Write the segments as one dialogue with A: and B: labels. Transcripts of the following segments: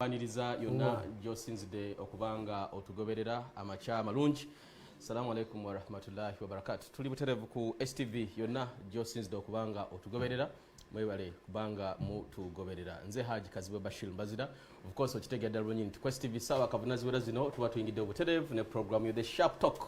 A: Baniriza yonna gyosinzidde okubanga otugoberera amacha amalungi. Assalamu alaikum wa rahmatullahi wa barakatuh. Tuli buterevu ku STV yonna gyosinzidde okubanga otugoberera. Mwebale kubanga mutugoberera. Nze Haji Kazibe Bashir Mbazira. Of course okitegedde bulungi nti ku STV sawa kavunaziwera zino tuba tuyingidde obuterevu ne program yo the Sharp Talk.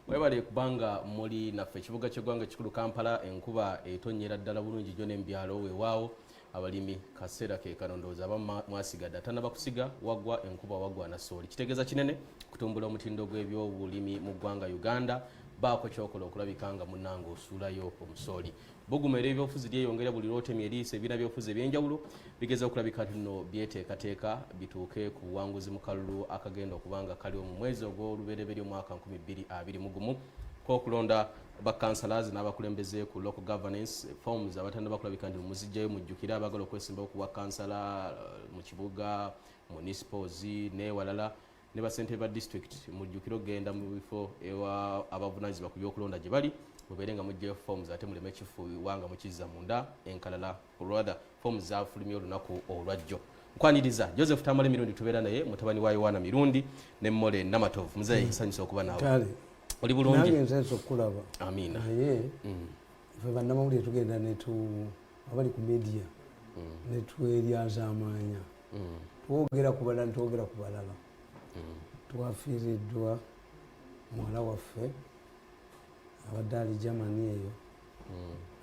A: Mwebale kubanga muli naffe ekibuga ky'eggwanga ekikulu Kampala enkuba etonyera ddala bulungi gyo n'embyalo weewaawo. Abalimi kaseera ke kanondooza abamu mwasigadde tanaba kusiga wagwa enkuba wagwa na sooli kitegeeza kinene kutumbula omutindo gw'ebyobulimi mu ggwanga Uganda baako kyokola okulabikanga munnange osuulayo omusooli buguma era ebyobufuzi lyeyongera buli lwotemya eriisa ebibiina by'obufuzi eby'enjawulo bigeza okulabika nno byeteekateeka bituuke ku buwanguzi mu kalulu akagenda okubanga kaliwo mu mwezi ogw'olubereberye omwaka 2021 okulonda bakansalazi n'abakulembeze ku local governance forms abatanda bakulabika nti muzijjayo mujjukira abagala okwesimbawo ku bakansala mu kibuga municipals n'ewalala ne basente ba district mujjukira ogenda mu bifo ewa abavunaanyizibwa ku byokulonda gye bali mubeerenga mujjayo forms ate muleme kifuuwanga mukizza munda enkalala kulwada forms zafulumya olunaku olwajjo nkwaniriza Joseph Tamale Mirundi tubeera naye mutabani wa Yohana Mirundi ne Mmole Namatovu muzeeyi nsanyusa okuba nawe oli bulungi
B: nange nsenso okulaba
A: amina
B: naye ffe bannamawulire tugenda abali ku media netweryaza amaanya twogera ku balala netwogera ku balala twafiiriddwa muwala waffe abadde ali Germany eyo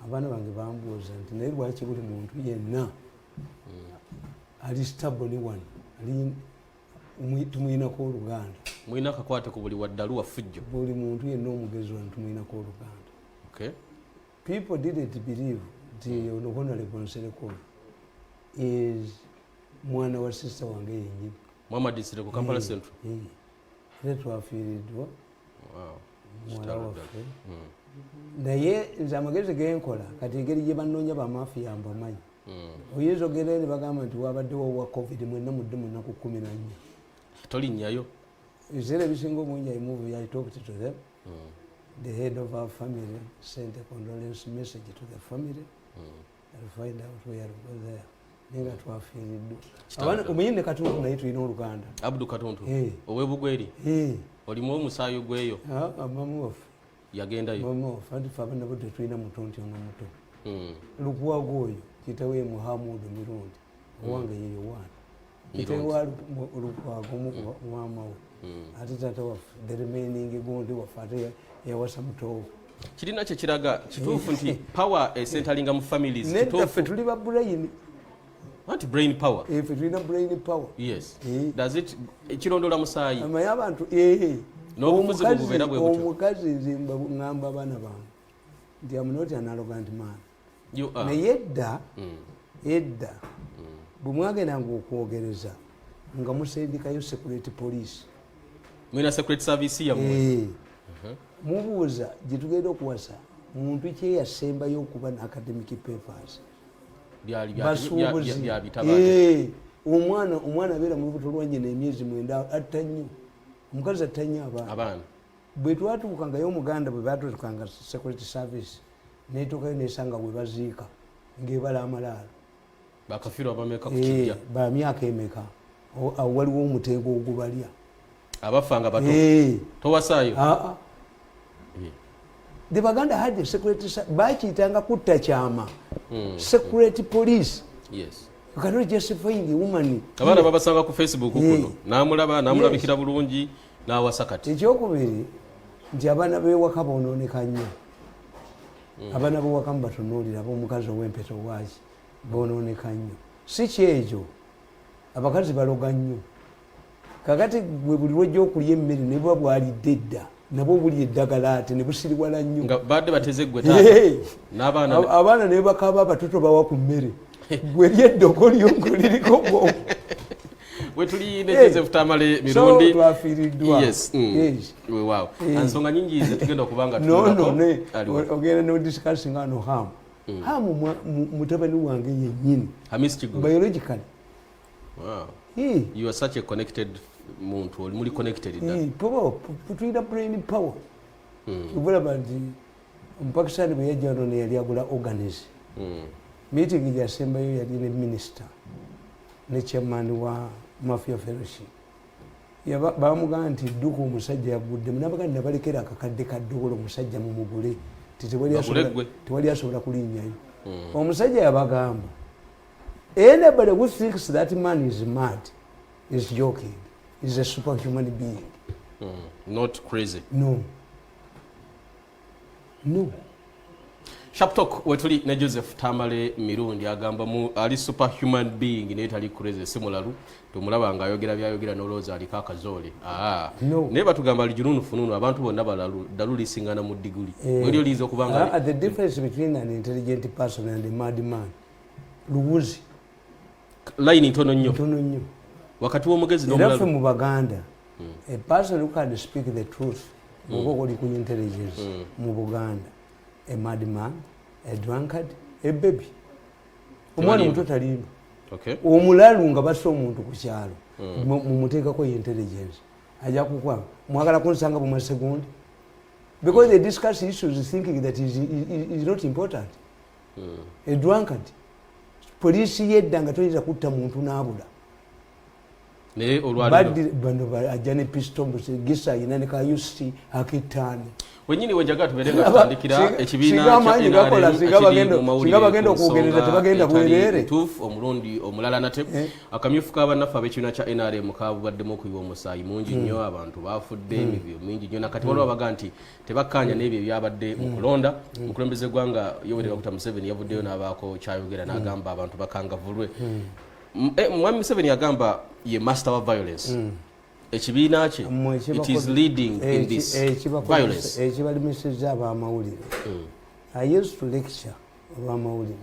B: abaana bange bambuuza nti naye lwaki buli muntu yenna ali stable ni wano tumuyinako oluganda
A: mwina akakwate ku buli waddalu wafujjo
B: buli muntu yenna omugezi wano tumuyinako oluganda.
A: Okay.
B: People didn't believe the Honorable Nsereko is mwana wa sister wange yennyini
A: Muhammad Nsereko Kampala Central
B: era twafiiriddwa muwala waffe naye nze amagezi genkola kati engeri gye bannoonya bamafia mbamanyi oyinza ogenda ne bagamba nti wabaddewo wa covid mwenna mudde mu nnaku 14
A: tolinnyayo
B: ebiseera ebisinga obungi I move I talked to them the head of our family sent a condolence message to the family and find out where we go there nenga twafiiriddwa omuyinde Katuntu naye tulina oluganda
A: Abdu Katuntu owebugweri olimu omusaayi gweyo
B: mama waffe
A: yagendayo
B: mama waffe anti ffe abaana bo tetulina mutonti ono muto lukwago oyo kitawe Muhamudu Mirundi owange ye Yohana kitawe lukwago mama we ate tata waffe the remaining gundi waffe ate yawasa mutowo
A: kirina kye kiraga kituufu nti power essentalinga mu families
B: kituufu ffe tuli ba brain
A: anti brain power
B: ffe tulina brain power
A: yes does it kirondoola musaayi
B: amaye abantu
A: n'obufuzi bubeera bwe butyo
B: omukazi nze ngamba abaana bange nti I'm not an arrogant man naye edda bwe mwagendanga okwogereza nga musindikayo security police
A: mwina security service yamwe
B: mubuuza gye tugenda okuwasa muntu kye yasembayo okuba na academic papers basuubuzi omwana abeera mu lubuto lwannyina emyezi 9 atta nnyo omukazi atta nnyo abaana bwe twatuukangayo omuganda bwe batuukanga security service netuukayo nesanga bwe baziika ng'ebala amalaalo
A: bakafirwa bameka kukijja
B: ba myaka emeka waliwo omuteego ogubalya
A: abafanga bato towasaayo
B: the Baganda had the security bakiyitanga kutta kyama security police
A: yes
B: you cannot justify the woman
A: abaana babasanga ku Facebook kuno namulabikira bulungi n'awasakati
B: ekyokubiri nti abaana b'ewaka bonooneka nnyo abaana b'ewaka mubatunuulira ab'omukazi ow'empeta owaki bonooneka nnyo si kyekyo abakazi baloga nnyo kakati bwe buli lwojja okulya emmere ne buba bwalidde edda nabwo buli eddagala ate ne busiriwala nnyo
A: nga badde bateze gwe
B: abaana ne bakaba abatoto bawa ku mmere gwe lyeddogo lyongo liriko bwo
A: wetuli ne Joseph Tamale Mirundi
B: twafiiriddwa
A: wow ansonga nyingi tugenda okubanga
B: ogenda no discussing ano hamu mutabani wange yennyini
A: Hamis Kigo
B: biologically
A: wow you are such a connected muntu oli muli connected
B: tulina brain power ubulaba nti Omupakisani bwe yajja wano ne yali agula organism meeting yasembayo yali ne minister ne chairman wa mafia fellowship bamugamba nti dduka omusajja yaguddemu nabaga nabalekera akakadde kaddogolo omusajja mumugule tewali asobola kulinnyayo omusajja yabagamba anybody who thinks that man is mad is joking, is a superhuman being.
A: Not crazy.
B: No.
A: Sharp Talk wetuli ne Joseph Tamale Mirundi agamba ali superhuman being naye tali crazy simulalu tumulaba nga ayogera byayogera n'olowooza aliko akazoole naye batugamba ali jununu fununu abantu bonna balalu dalu lisingana mu diguli mweri oliyiza okubanga
B: the difference between an intelligent person and a mad man luwuzi
A: line ntono nnyo wakati w'omugezi
B: n'omulalu era ffe mu Baganda a person who can speak the truth oba oli ku intelligence mu Buganda a madman, a drunkard, a baby. Omwana muto talimba. Omulalu nga basso omuntu ku kyalo mumuteekako intelligence ajja kukwanga mwagala kunsanga mu masegundi because they discuss issues thinking that is not important. A drunkard poliisi yedda nga toyinza kutta muntu n'abula
A: naye olwaliro
B: bano ajja ne pistol gisa ayina ne kayusi akitaani
A: wenyini wenjaga tuberenga tutandikira ekibiina
B: singa bagenda okwogereza tebagenda bwerere
A: tuufu omulundi omulala nate akamyufu k'abannaffe ab'ekibiina kya NRM kabubaddemu okuyiwa omusaayi mungi nnyo abantu baafudde emibyo mingi nnyo nakati waliwo abaga nti tebakkaanya n'ebyo ebyabadde mu kulonda omukulembeze eggwanga Yoweri Kaguta Museveni yavuddeyo n'abaako kyayogera n'agamba abantu bakangavulwe mwami Museveni agamba ye master wa violence ekibiina kye it is leading in this violence
B: ekibalimisiza ab'amawulire I used to lecture ab'amawulire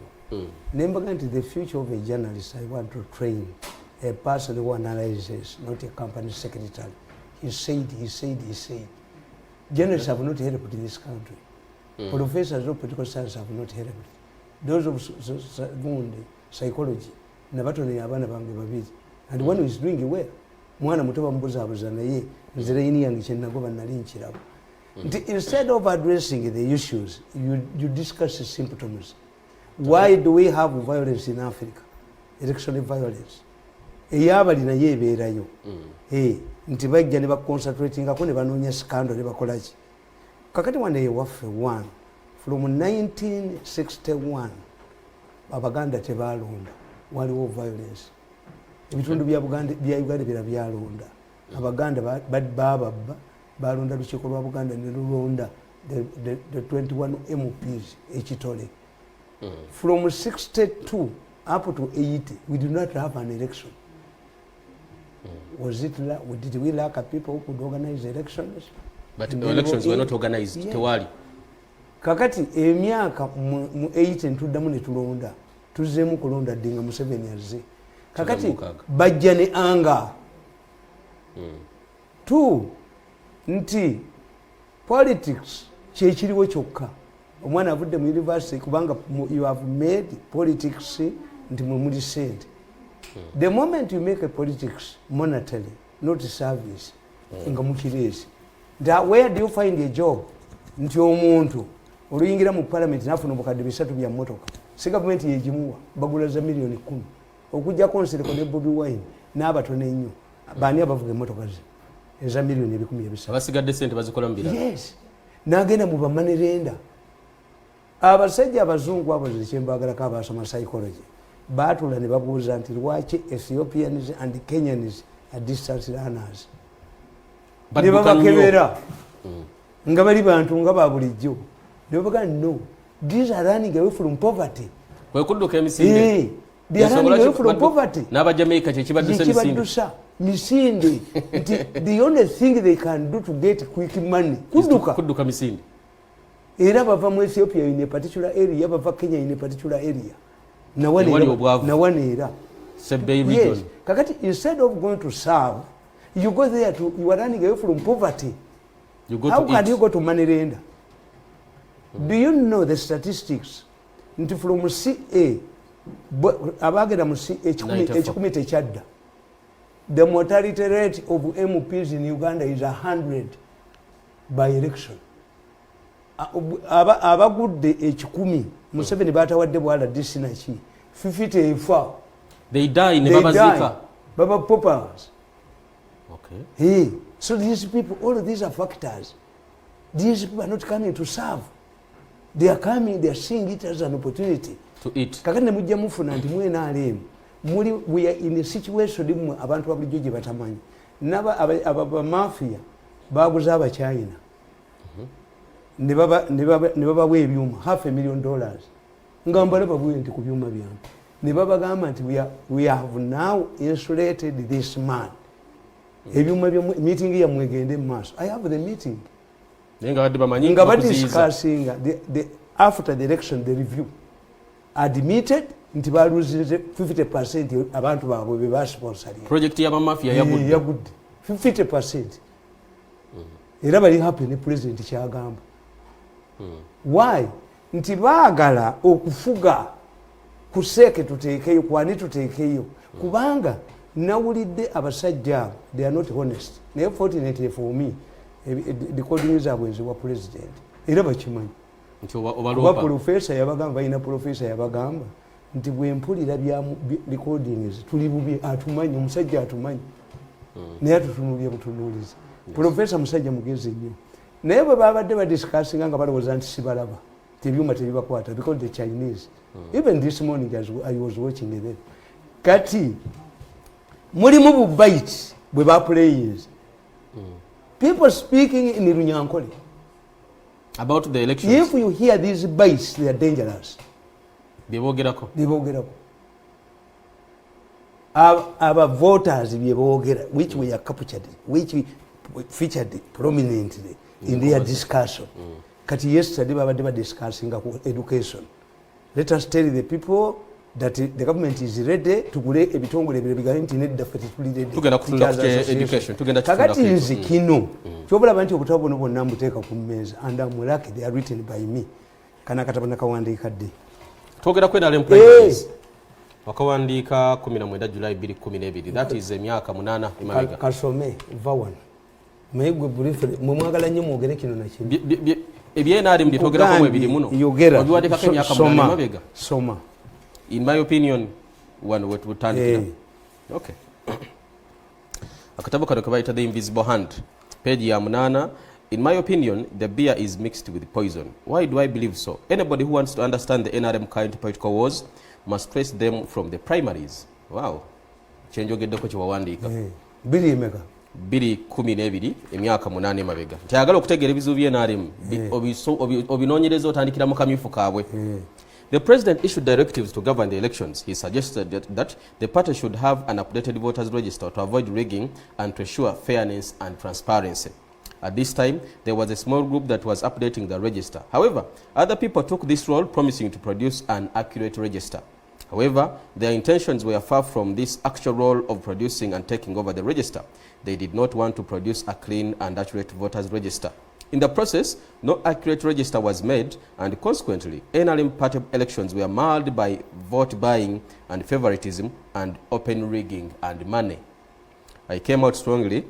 B: nembaga nti the future of a journalist I want to train a person who analyzes, not a company secretary. He said journalists have not helped this country. Professors of political science have not helped. Those of psychology nabatone abana bange babiri and one who is doing well mwana mutoba mbuzabuza naye nzire yini yange kyenagoba nali nkirabo instead of addressing the issues you discuss the symptoms. Why do we have violence in Africa? Election violence eyabali naye ebeerayo nti bajja ne baconcentratingako ne banoonya scandal ne bakolaki kakati wane ewaffe one from 1961 abaganda tebalonda waliwo violence ebitundu bya Uganda bira byalonda abaganda babba balonda lukiiko lwa Buganda ne lulonda the 21 MPs ekitole from 62 up to 80 we do not have an election. Did we lack people who could organize elections?
A: But the elections were not organized. Tewali
B: kakati emyaka mu 80 ntuddamu ne tulonda tuzeemu kulonda dinga Museveni azze kakati bajja ne anga two nti politics kyekiriwo kyokka omwana avudde mu university kubanga you have made politics nti mwe muli sente. The moment you make a politics monetary, not service, nga mukirezi, where do you find a job? Nti omuntu oluyingira mu parliament nafuna obukadde 3 bya motoka si government yejimuwa bagula za milioni 10 okujja konsere ne Bobi Wine n'abatono ennyo bani abavuga emotoka eza milioni 10
A: abasigadde sente bazikola mbira.
B: Yes, nagenda mu bamanerenda abasajja abazungu abo zekyembagala kabasoma psychology batula ne babuuza nti lwaki Ethiopians and Kenyans are distance runners ne babakebera nga bali bantu nga babulijjo ne babaga no these are running away from poverty
A: kwekudduka emisinde
B: they are running away from poverty
A: n'abajamaica kyekibaddusa
B: misinde nti the only thing they can do to get quick money
A: kudduka misinde
B: era bava mu Ethiopia in a particular area bava Kenya in a particular area nawanera
A: yes.
B: Kakati instead of going to serve you go there to you are running away from poverty. How can you go to Manerenda? Do you know the statistics? Nti from CA abagera mu CA ekikumi tekyadda the mortality rate of MPs in Uganda is 100 by election. Abagudde ekikumi Museveni batawadde bwala disinaki 50 efa
A: they die ne babazika
B: baba poppers.
A: Okay.
B: Hey, so these people, all of these are factors. These people are not coming to serve. They are coming, they are seeing it as an opportunity
A: to eat.
B: Kakane mujja mufuna nti mwe NRM. We are in a situation dimwe abantu babulijjo gye batamanyi. Naba aba mafia baguza aba China. Ne baba we ebyuma $500,000. Ngambale babuye nti ku byuma byange. Ne baba gamba nti we have now insulated this man. Ebyuma bya meeting ya mwegende maaso. I have the meeting. Nga discussing after the election, the review admitted nti baluzire 50% abantu baabwe be basponsoring
A: project ya mafia yagudde
B: 50%. Era bali happy ne president kyagamba. Why? Nti baagala okufuga kuseke tuteekeyo kwani tuteekeyo kubanga nawulidde abasajja they are not honest. Naye fortunately for me the coding zaabwe nziwa president era bakimanyi oba professor yabagamba balina professor yabagamba nti bwe mpulira bya recordings tuli bubi atumanyi omusajja atumanyi naye atutunulye butunuliza professor musajja mugezi nnyo naye bwe babadde badiscussing nga balowooza nti sibalaba tebyuma tebibakwata because the Chinese even this morning as I was watching them kati mulimu bubite bwe baplayers people speaking in Runyankole
A: about the elections.
B: If you hear these bites, they are dangerous.
A: Bibogerako.
B: Our voters, which we are captured, which we featured prominently in their discussion. Kati yesterday, we were discussing education. Let us tell the people that the government is ready to gule ebitongole bigaye nti nedda fete tulide
A: tugenda kutunda education tugenda kutunda
B: kakati nzikino kyobula nti okutabo no bonna muteeka ku mmeeza and I'm lucky they are written by me kana katabana kawandiika dde
A: twogera kwenda le primaries wakawandiika 17 July 2012 that is emyaka 8 imabega
B: kasome vawan mayigwe briefly mumwagala nnyo mwogere kino na kino
A: ebyenali mbitogera ko ebiri muno obiwadika ko emyaka 8 imabega
B: soma.
A: In my opinion, one would turn it. Okay. Akatabu kano kabaita The Invisible Hand. Page ya munana. In my opinion, the beer is mixed with poison. Why do I believe so? Anybody who wants to understand the NRM current political wars must trace them from the primaries. Wow. Chenjo gedeko chiwawandika.
B: Bili emeka.
A: Bili 12 emyaka 8 mabega. Tayagala okutegera ebizu bye NRM. Obinonyerezo otandikira mu kamyufu kaabwe. The president issued directives to govern the elections. He suggested that the party should have an updated voters register to avoid rigging and to ensure fairness and transparency. At this time, there was a small group that was updating the register. However, other people took this role, promising to produce an accurate register. However, their intentions were far from this actual role of producing and taking over the register. They did not want to produce a clean and accurate voters register. In the process, no accurate register was made, and consequently, NRM party elections were marred by vote buying and favoritism and open rigging and money. I came out strongly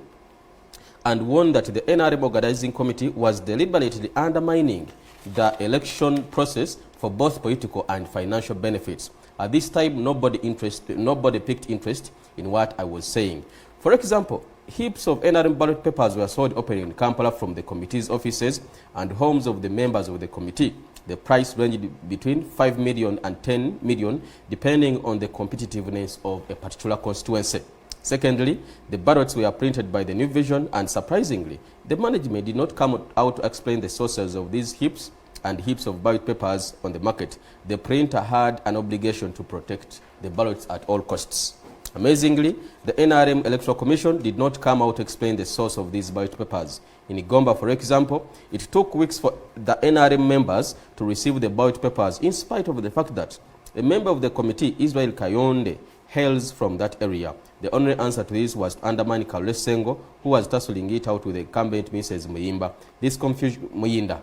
A: and warned that the NRM organizing committee was deliberately undermining the election process for both political and financial benefits. At this time, nobody picked interest in what I was saying. For example, heaps of NRM ballot papers were sold openly in Kampala from the committee's offices and homes of the members of the committee. The price ranged between 5 million and 10 million, depending on the competitiveness of a particular constituency. Secondly, the ballots were printed by the New Vision, and surprisingly, the management did not come out to explain the sources of these heaps and heaps of ballot papers on the market. The printer had an obligation to protect the ballots at all costs. Amazingly, the NRM Electoral Commission did not come out to explain the source of these ballot papers. In Igomba, for example, it took weeks for the NRM members to receive the ballot papers, in spite of the fact that a member of the committee, Israel Kayonde, hails from that area. The only answer to this was to undermine Kalule Sengo, who was tussling it out with the incumbent Mrs. Muyimba.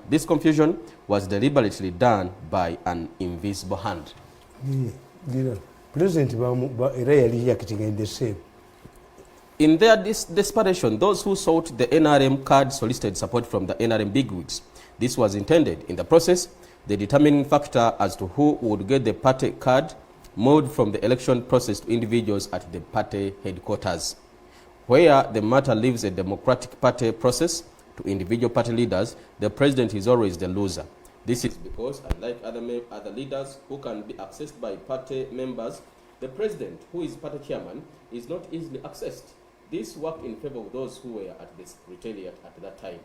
A: This confusion was deliberately done by an invisible hand.
B: President in the same.
A: In their desperation, those who sought the NRM card solicited support from the NRM bigwigs. This was intended. In the process, the determining factor as to who would get the party card moved from the election process to individuals at the party headquarters. Where the matter leaves a democratic party process to individual party leaders, the president is always the loser. This is because, unlike other leaders who can be accessed by party members, the president, who is party chairman, is not easily accessed. This worked in favor of those who were at the secretariat at that time.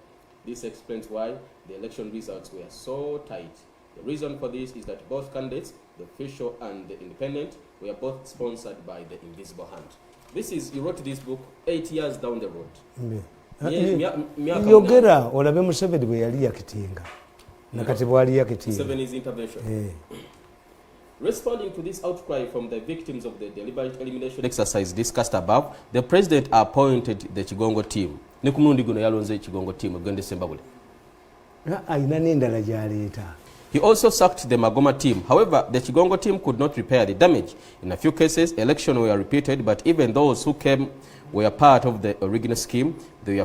A: This explains why the election results were so tight. The reason for this is that both candidates, the official and the independent, were both sponsored by the invisible hand. This is, you wrote this book 8 years down the road.
B: Yogera olabe Museveni bwe yali yakitinga nakati bwali yakitinga
A: Museveni's intervention. Responding to this outcry from the victims of the deliberate elimination exercise discussed above, the president appointed the Kigongo team. Ne ku mulundi guno yalonze Kigongo team egenda December bule.
B: Ayina n'endala gy'aleeta.
A: He also sacked the Magoma team. However, the Kigongo team could not repair the damage. In a few cases, elections were repeated, but even those who came were part of the original scheme. They were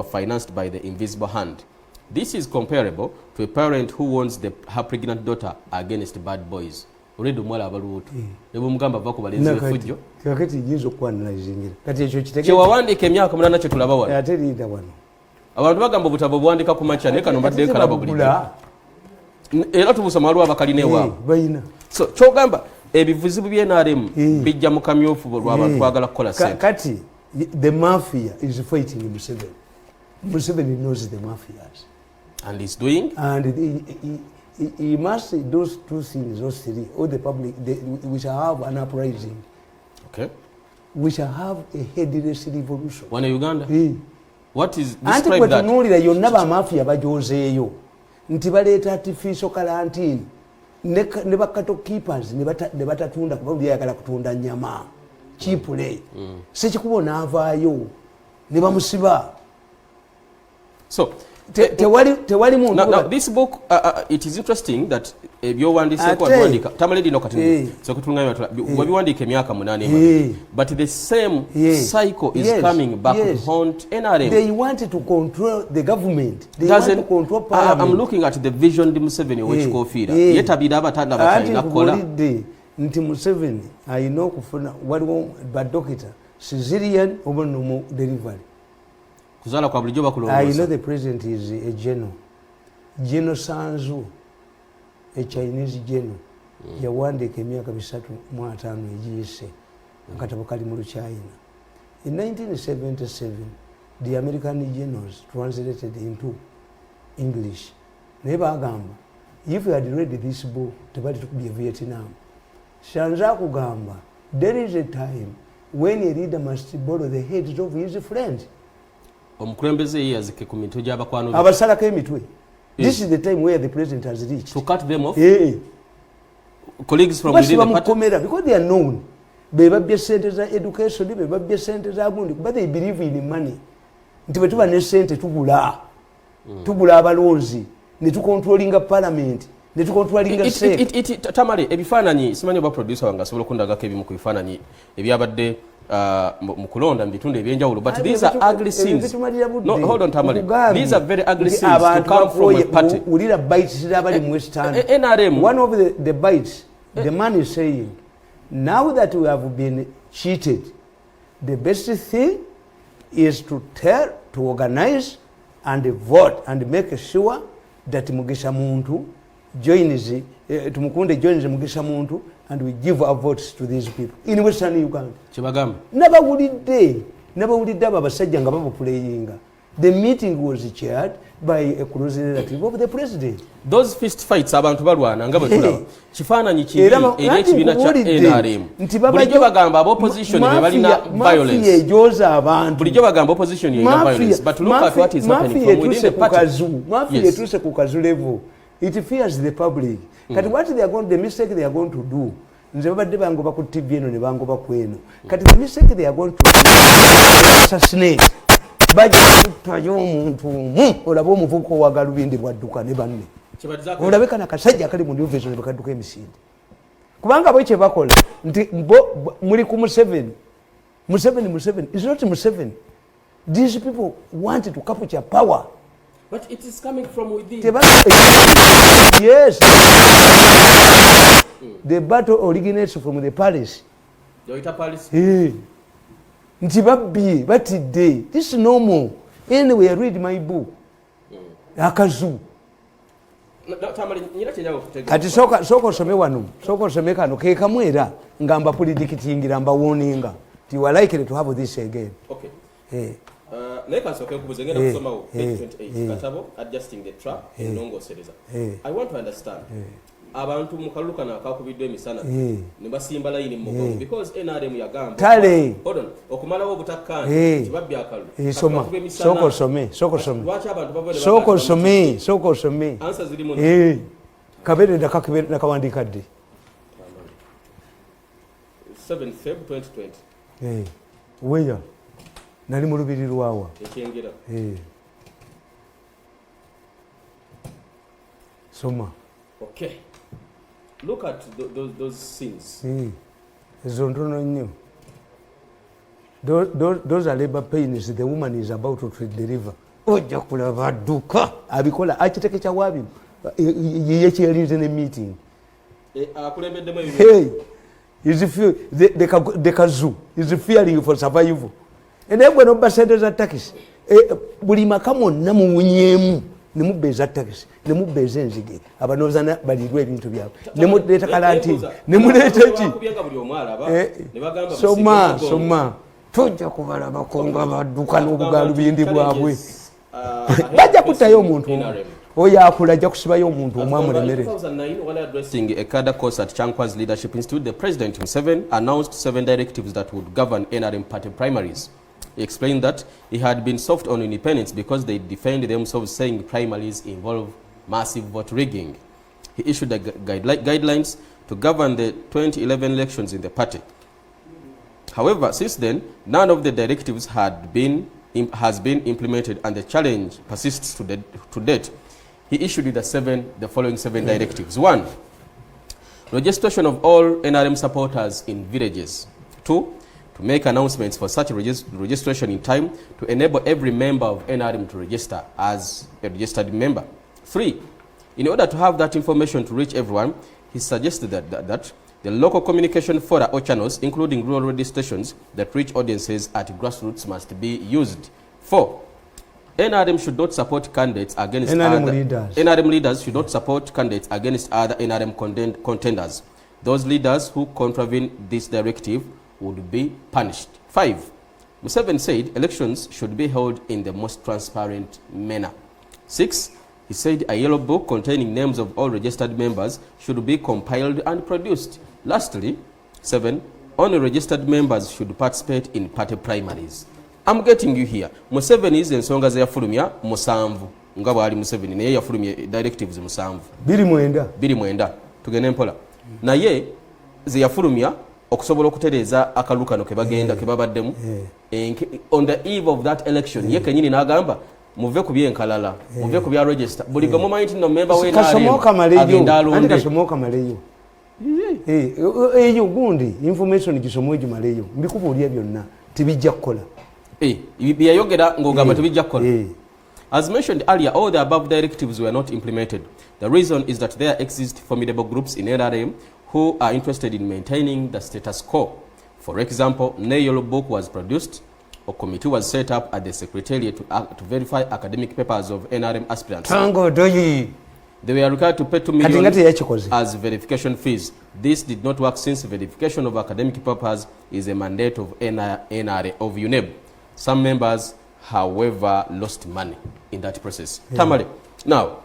A: financed by the invisible hand. This is comparable to a parent who warns her pregnant daughter against bad boys. Already omwala abaluutu. Ne bumugamba vako balenze fujjo.
B: Kakati yinza okwanalizingira. Kati ekyo kitegeka.
A: Kyewawandiika emyaka 8 kye tulaba wano.
B: Ate liida wano.
A: Abantu bagamba obutabo buwandika ku makya naye kano mbadde kalaba bulijjo. Era tubusoma waliwo abakalina ewaabwe.
B: Bayina.
A: So kyogamba ebivuzibu by'NRM bijja mu kamyufu lw'abantu twagala kukola sente.
B: Kati the mafia is fighting Museveni. Museveni knows the mafias.
A: And he's doing?
B: And he must do two things, those three. All the public, we shall have an uprising.
A: Okay.
B: We shall have a headless revolution.
A: One in Uganda? What is,
B: describe that? Anti kwetunulira yonna ba mafia bajozeeyo. Nti baleeta artificial quarantine. Ne bakato keepers ne batatunda kuba yagala kutunda nyama. Cheaply. Sekikubo n'avaayo. Ne bamusiba.
A: So,
B: now
A: this book, it is interesting that Tamale dino kati so kutunga wabiwandika emyaka 8 but the same cycle is coming back to haunt NRM.
B: They wanted to control the government. They want to control parliament.
A: I'm looking at the vision the Museveni which kofira yetabira abatanda batayina kola
B: nti Museveni ayino kufuna waliwo badokita Caesarean obonomo delivery. I know the president is a general. General Sanzu, a Chinese general. Yawandika emyaka 3 ejiyise akatabo kali mu China. In 1977, the American generals translated into English. Naye bagamba, if you had read this book, tebali tukubye Vietnam. Shanza kugamba, there is a time when a leader must borrow the heads of his friends.
A: Omukulembeze yazike ku mintu gy'abakwano
B: abasalako emitwe. This is the time where the president has reached
A: to cut them off. Colleagues from within the party,
B: because they are known. Bebabye sente za education, bebabye sente za gundi, but they believe in money. Nti bwe tuba ne sente tugula abalonzi ne tukontrolinga parliament ne tukontrolinga state.
A: Tamale ebifaananyi simanyi oba producer wange asobola okundagako ebimu ku bifaananyi ebyabadde mukulonda mbitunde ebyenjawulo, but these are ugly scenes. No, hold on Tamale. These are very ugly scenes to come from a party.
B: Ulira bites zirabali mu Western.
A: NRM.
B: One of the bites, the man is saying, now that we have been cheated, the best thing is to organize and vote and make sure that Mugisha Muntu joins Mugisha Muntu, and we give our votes to these people in Western Uganda.
A: Chibagamba.
B: Nabawulidde abasajja nga babapuleyinga. The meeting was chaired by a close relative of the president.
A: Those fist fights abantu balwana nga bwe tulaba. Kifaananyi kibi eri ekibiina kya NRM. Bulijjo bagamba opposition be balina violence.
B: Mafia ejoza abantu.
A: Bulijjo bagamba opposition erina violence. But look at what is happening from within the party.
B: Mafia etuse ku kazu level. It fears the public. Kati what they are going, the mistake they are going to do. Nze babadde bangoba ku TV eno ne bangoba ku eno. Kati the mistake they are going to do. Assassinate. Baje kutwayo omuntu olaba omuvuko owagalubindi bwadduka ne banne. Olabeka nakasajja kali mu division ne bakadduka emisinde. Kubanga bwe kye bakola nti muli ku Museveni. Museveni is not Museveni. These people want to capture power.
A: But it is coming from within.
B: Yes. The battle originates from the palace.
A: The palace?
B: Nti babbi batidde. This is normal. Anyway, read my book. Akazu. Kati soka osome wano. Soka osome kano. Ke kamwera. Ngamba predictingira mba warninga. You are likely to have this again.
A: Okay. Adjusting the trap in Nongo Sereza. I want to understand. Abantu mukaluka na kakubidde emisana nibasimba line mu because NRM yagamba
B: tale
A: hold on okumala wo butakkan kibabbi akalu
B: soma soko some
A: lwacha abantu bavole
B: soko some
A: answer zili mu
B: kabere nakawandika dde
A: 7 Feb 2020
B: weya nali mu lubiri lwawa
A: ekyengera
B: soma.
A: Okay. Look at those scenes.
B: Those are labor pains the woman is about to deliver. Oja kulaba duka abikola akiteke kya wabi ye cheerinze ne meeting.
A: Akulembedde mu
B: hey is the kazu is fearing for survival. And then when obasende za taxi buli makamo namunyemu nemubeza taxi nemubeza enzige abanozana balirwe ebintu byabo nemuleta kalanti nemuleta ki soma tujja kubala bakonga baduka n'obugalu bindi bwabwe bajja kutayo omuntu oyo akula ajja kusibayo omuntu omwamulembere.
A: 2009 while addressing a cadre course at Chankwa's Leadership Institute, the President himself announced 7 directives that would govern NRM party primaries. He explained that he had been soft on independents because they defend themselves, saying primaries involve massive vote rigging. He issued the guidelines to govern the 2011 elections in the party. However, since then, none of the directives has been implemented, and the challenge persists to date. He issued the following 7 directives. 1. Registration of all NRM supporters in villages. 2. To make announcements for such registration in time to enable every member of NRM to register as a registered member. 3. In order to have that information to reach everyone, he suggested that the local communication fora or channels, including rural radio stations that reach audiences at grassroots, must be used. 4. NRM should not support candidates against NRM leaders should not support candidates against other NRM contenders. Those leaders who contravene this directive would be punished. 5. Museveni said elections should be held in the most transparent manner. 6. He said a yellow book containing names of all registered members should be compiled and produced. Lastly, 7. Only registered members should participate in party primaries. I'm getting you here. Museveni is ensonga ze yafulumya musanvu. Nga bwali Museveni naye yafulumya directives musanvu. 2 tugende mpola. Naye ze yafulumya okusobola okutereeza akalukano ke bagenda ke babaddemu on the eve of that election ye kenyini n'agamba muve ku byenkalala muve ku bya register buli gwe mumanyi no member we
B: agenda kasomoka maleyo eyo gundi information gisomoje maleyo mbikubuulya byonna tibijja kukola
A: byayogera ng'ogamba tibijja kukola. As mentioned earlier, all the above directives were not implemented. The reason is that there exist formidable groups in NRM who are interested in maintaining the status quo. For example, no yellow book was produced. A committee was set up at the Secretariat to verify academic papers of NRM aspirants. They were required to pay 2 million as verification fees. This did not work since verification of academic papers is a mandate of NRA of UNEB. Some members, however, lost money in that process. Tamale. Now,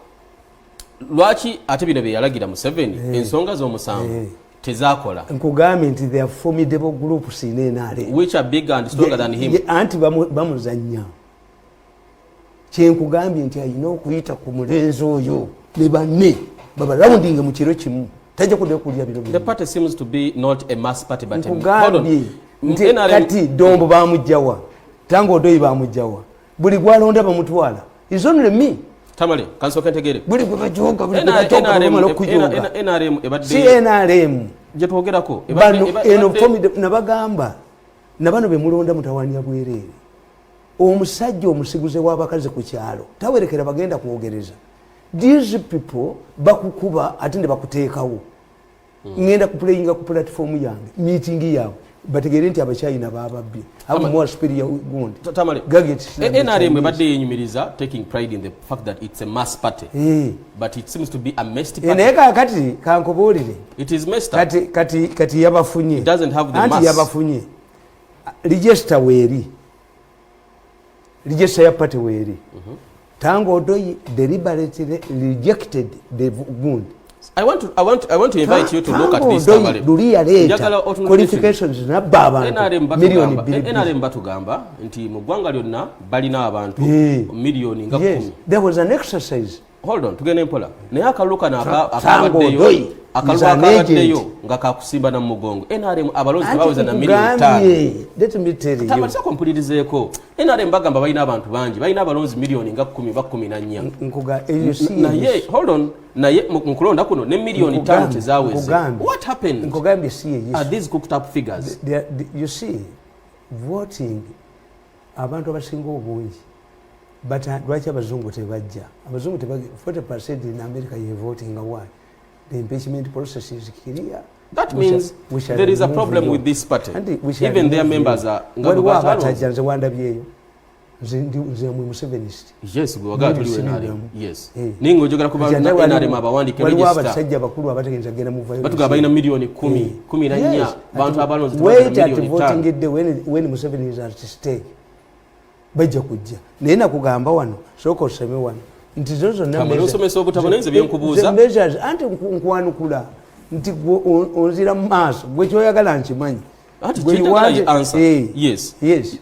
A: lwaki ate bino bye yalagira Museveni ensonga z'omusanvu tezakola
B: nkugambye nti they are formidable groups in NRA
A: which are bigger and stronger than him
B: anti bamuzanya kyenkugambye nti ayina okuyita ku mulenzi oyo ne banne babalawundinge mu kiro kimu tajja kudde kulya bino.
A: The party seems to be not a mass party but
B: nkugambye nti kati Dombo bamujjawa tango odoyi bamujjawa buli gwalonda bamutwala is only me.
A: Tamale, kansoka ntegere.
B: Buli gwe bajonga buli NRM ebadde. Si NRM.
A: Je twogerako.
B: Eno formidable nabagamba. Nabano be mulonda mutawanya bwerere. omusajja omusiguze w'abakazi ku kyalo tawerekera bagenda kwogereza. These people bakukuba ate ne bakuteekawo. Ngenda kuplayinga ku platform yange meeting yaabwe bategere nti abachina bababbi abo more superior gundi
A: Tamale
B: gaget
A: NRM badde yenyumiriza taking pride in the fact that it's a mass party but it seems to be a messed party.
B: Eneka kati kankobolire
A: it is messed up.
B: kati yabafunye
A: it doesn't have the mass.
B: Anti yabafunye register weri register ya party weri tango doi deliberately rejected the gundi.
A: I want to invite you to look at this Tamale.
B: Qualifications na baba
A: NRM batugamba nti mu ggwanga lyonna balina abantu million nga 10.
B: Yes, there was an exercise.
A: Hold on, tugende mpola. Naye akaluka akabaddeyo akabaddeyo nga kakusimba na mugongo. NRM abalonzi baweza na million 5.
B: Let me tell you.
A: Tamale sakompulirizeeko. NRM bagamba balina abantu bangi, balina abalonzi million nga 10 ba 14.
B: Nkuga you
A: naye hold on. Naye mukulonda kuno ne million 5 tezaweze. What happened?
B: Nkugambe see
A: are these cooked up figures?
B: You see, voting abantu abasinga obungi but lwaki abazungu tebajja? Abazungu tebajja 40% in America you voting away. The impeachment process is clear.
A: That means there is a problem with this party. Even their members are
B: ngabatajanze Musevenist.
A: Yes, we got to do yes. Ningo jogera kuba NRM abawandike register.
B: Waliwo abasajja bakulu abategeeza genda mu violence.
A: Batuga balina million 10 bantu abalonzi
B: wait at voting day when Museveni is at stake. Bajja kujja. Naye nakugamba wano soko oseme wano. Nti zozo na
A: measures. Kamwe obutabonenze byenkubuuza.
B: Measures anti nkwanukula. Nti onzira maaso gwe kyoyagala nkimanyi.
A: Answer. Yes.
B: Yes.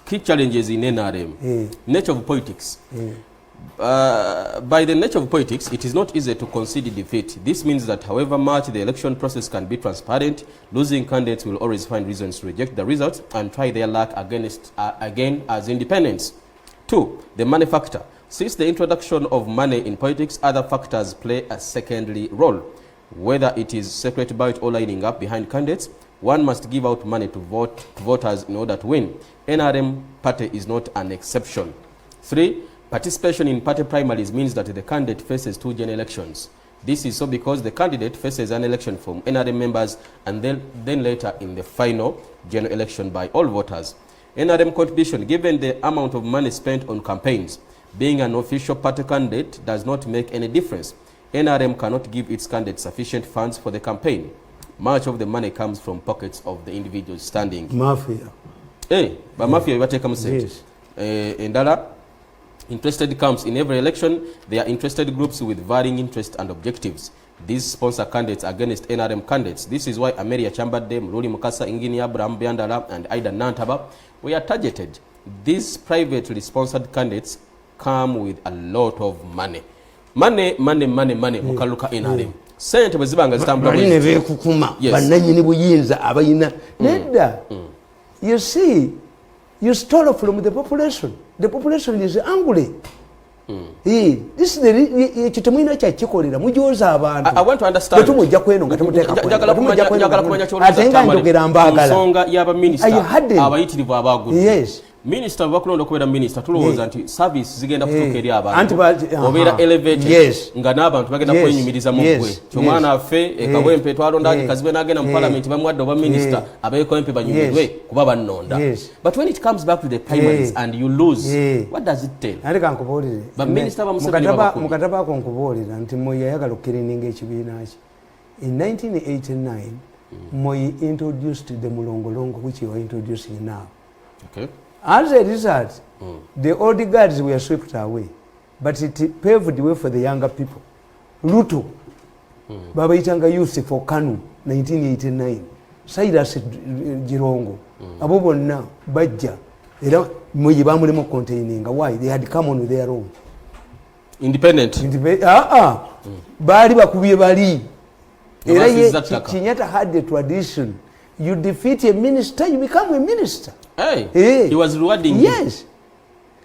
A: Key challenges in NRM. Nature of politics. By the nature of politics, it is not easy to concede defeat. This means that however much the election process can be transparent, losing candidates will always find reasons to reject the results and try their luck again as independents. 2. The money factor. Since the introduction of money in politics, other factors play a secondary role. Whether it is secret ballot or lining up behind candidates, one must give out money to voters in order to win. NRM party is not an exception. 3. Participation in party primaries means that the candidate faces 2 general elections. This is so because the candidate faces an election from NRM members and then later in the final general election by all voters. NRM contribution, given the amount of money spent on campaigns, being an official party candidate does not make any difference. NRM cannot give its candidate sufficient funds for the campaign. Much of the money comes from pockets of the individuals standing.
B: Mafia.
A: Bamafia bateka musente. Endala interested camps in every election. There are interested groups with varying interests and objectives. These sponsor candidates against NRM candidates. This is why Ameria Chambade, Mruli Mukasa, Ingini Abraham Biandala, and Aida Nantaba were targeted. These privately sponsored candidates come with a lot of money. Money, mukaluka NRM. Sente bwezibanga zitambula
B: bwe beekukuma bannannyini buyinza abayina nedda. You see, you stole from the population. The population is angry. This is the kitemwina kyakikolera mujoza abantu.
A: I want to understand.
B: Tumujja kweno nga tumuteka kweno. Atenga njogera mbagala.
A: Nsonga y'aba minister abayitirivu abagulu.
B: Yes.
A: Minister bakulonda kubera minister tulowooza nti service zigenda kutuuka eri abantu obeera elevated nga n'abantu bagenda kwenyumiriza mu ggwe kyomwana affe ekawempe twalonda kazibe n'agenda mu parliament bamuwadde oba minister abeekawempe banyumirwe kuba bannonda. But when it comes back to the primaries and you lose, what does it tell?
B: Ate kankubuulire
A: baminister ba Museveni babakulu
B: mukataba ako nkubuulira nti Moi yayagala okukirininga ekibiina kye. In 1989 Moi introduced the mulongolongo which you are introducing now.
A: Okay.
B: As a result, the old guards were swept away, but it paved the way for the younger people. Ruto, Baba Itanga Youth for Kanu, 1989. Cyrus Jirongo, Abobo now, Bajja, Mujibamulemo containing. Why? They had come on with their own.
A: Independent.
B: Bari Bakubi Bari. Kenyatta had the tradition. You defeat a minister, you become a minister.
A: He was rewarding you.
B: Yes.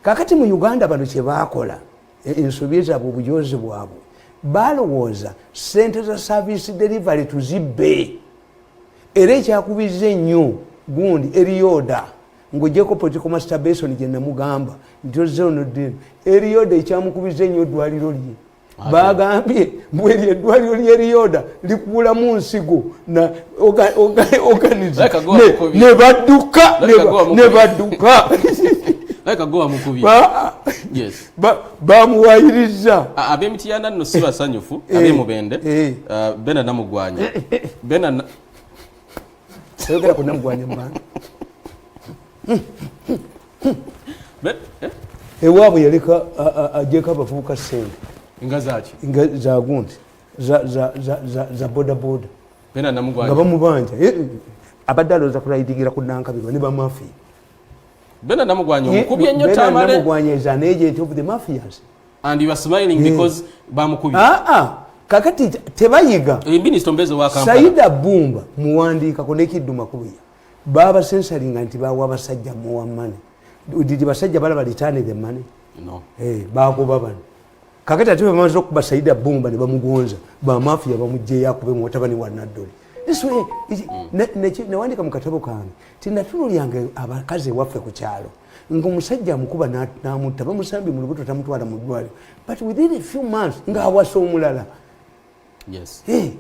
B: Kakati mu Uganda bano kye baakola ensobi zaabwe obujozi bwabwe balowooza ssente za service delivery tuzibbe era ekyakubiza ennyo gundi erioda ng'ogyeko political masturbation gye namugamba nti ozzeewo noddini eriyoda ekyamukubiza ennyo eddwaliro lye bagambye mbweri eddwaliro lyeriyoda likubulamu nsigo organize ne badduka bamuwayiriza
A: ab'emitiyana nno si basanyufu ab'emubende bena namugwanya
B: oyogera ku namugwanya mubanga ewaabwe yaleka ajeko abavubuka ssente
A: nga zaki
B: nga zagundi za bodaboda
A: bena namugwanya
B: nga bamubanja abadde alowooza kulayitingira ku nankabirwa ne bamafia
A: bena namugwanya omukubye ennyo Tamale
B: namugwanya is an agent of the mafias
A: and you are smiling because bamukubye
B: kakati tebayiga
A: minisita ombezo wa Kampala
B: Saida Bumba muwandiikako nekiduma kubuya baba sensalinga nti bawa abasajja muwa mane didi basajja balaba litane the money
A: no
B: bagoba bano kakati ate bamaze okuba Saida Bumba ne bamugonza bamafia bamugjeyo akube mutabani wa Naddoli this way newandika mu katabo kange tinatulo lyange abakazi waffe ku kyalo ng'omusajja amukuba n'amutta bamusambi mu lubuto tamutwala mu ddwaliro but within a few months ng'awasa omulala.
A: Yes.
B: Hey,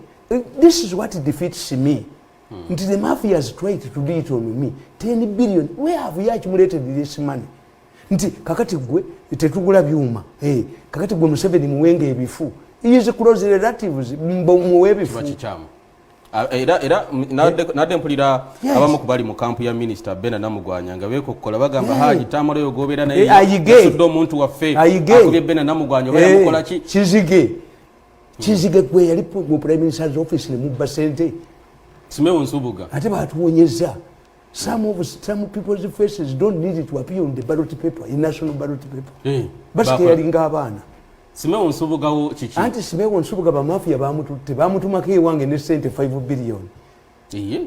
B: this is what defeats me. Until the mafia has tried to do it on me. 10 billion. Where have you accumulated this money? Nti kakati gwe tetugula byuma. Kakati gwe Museveni muwenge ebifu. He is close relatives muwe ebifu.
A: Era nadde mpulira abamu kubali mu kampu ya minister Bena Namugwanya nga beko kukola bagamba Haji Tamale yogobera naye yasudde omuntu waffe akubye Bena Namugwanya oba yamukola ki
B: Kizige gwe yali mu prime minister's office ne mubba sente
A: Simewo Nsubuga
B: ate batuwonyeza some people's faces don't need to appear on the ballot paper in national ballot paper basi yalinga abana
A: Simewo Nsubuga wo chichi
B: anti Simewo Nsubuga bamafia bamutumako ewange ne sente 5 billion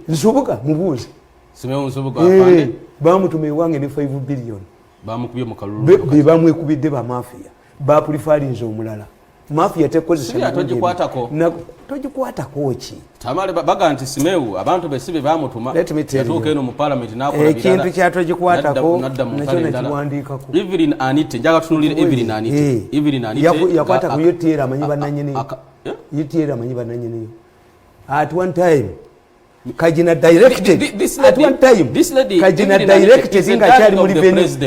B: Nsubuga mubuuze
A: Simewo Nsubuga afande
B: bamutuma ewange ne 5 billion
A: bamukubye mu kalulu
B: be bamwekubidde bamafia bapulifarinze omulala mafia tekozesa togikwatako ki
A: Tamale baga nti Simewo abantu besibe bamutuma yatuuka eno mu parliament n'akola birala
B: ekintu kyatogikwatako nakyo nekiwandiikako
A: Evelyn Anite njaga tunulira Evelyn Anite
B: yakwata ku UTR amanyi bannanyiniyo UTR amanyi bannanyiniyo at one time Kajina directed at one time Kajina directed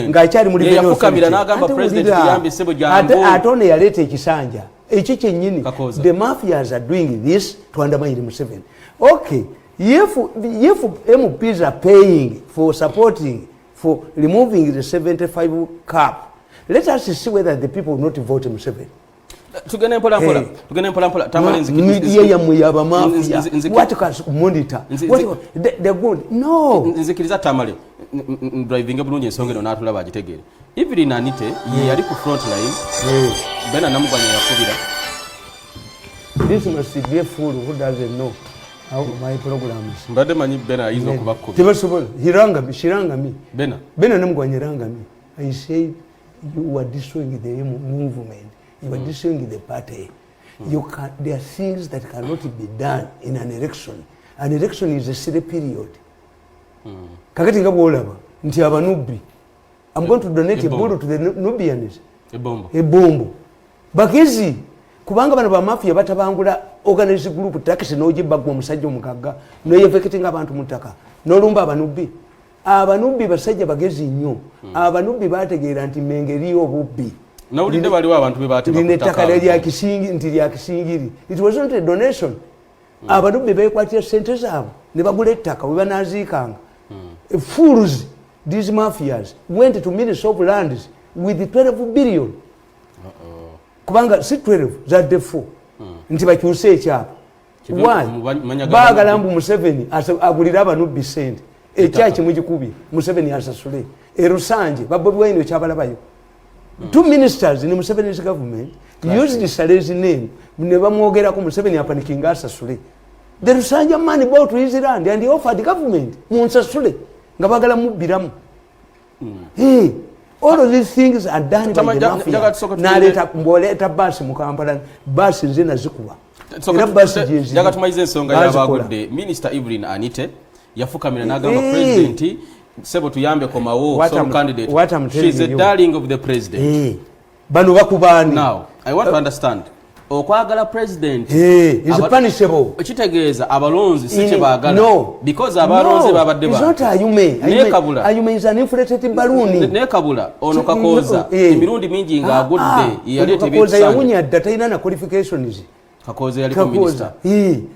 B: ng'akyali muri
A: yafukamira n'agamba president yambi sebo jambo
B: atone yaleta ekisanja ekyo kyennyini the mafias are doing this to undermine Museveni. Okay, if MPs are paying for supporting for removing the 75 cap, let us see whether the people will not vote Museveni.
A: Tugene mpola Tamale
B: nzikiriza yamwe yaba mafia what can monitor the good no
A: nzikiriza Tamale driving bulungi ensonga eno natulaba agitegere Evelyn Anite yali ku front line Bena Namugwanya yakubira
B: this must be a fool who doesn't know how my programs
A: mbadde manyi Bena ayizo kubakubira
B: tebasobola shiranga mi Bena Namugwanya ranga mi I said you are destroying the movement. You are destroying the party. There are things that cannot be done in an election. An election is a silly period. Kakati nga bwolaba nti abanubbi I'm going to donate a bull to the Nubians. Ebombo. Bakezi kubanga bano ba mafia batabangula organized group taxi n'ogibba gwa omusajja omugagga n'oyeveketinga abantu mu ttaka n'olumba abanubbi. Abanubbi basajja bagezi nnyo. Abanubbi bategeera nti mengeri obubbi.
A: Nawulidde baliwo abantu be baatema
B: kutaka lya kisingi nti lya kisingiri. It wasn't a donation. Abanubbi beekwatira sente zaabwe ne bagula ettaka we banaaziikanga. Fools, these mafias went to Ministry of Lands with 12 billion. Kubanga si 12 zadde 4 nti bakyuse ekyapa. Baagala mbu Museveni agulira abanubbi sente. Ekyaki mugikubye Museveni asasule. Erusanje Bobi Wine kyabalabayo. 2 ministers in Museveni's government used Sale's name ne bamwogerako Museveni apanikinga asasule. The Rusanja man bought his land and he offered the government munsasule nga bagala mubbiramu. All of these things are done by the mafia. Naleta mboleta basi mu Kampala basi nze nazikuba.
A: Jaga tumaize ensonga y'abagudde Minister Evelyn Anite yafukamira n'agamba president sebo tuyambe komawo some candidate
B: what I'm
A: she's a darling of the president
B: bano bakubani
A: now I want to understand okwagala president
B: is punishable
A: ekitegeeza abalonzi si bagala because abalonzi babadde ba
B: not ayume is an inflated balloon
A: ne kabula ono kakoza emirundi mingi nga agudde yali
B: kakoza yawunya data na qualifications
A: kakoza yali minister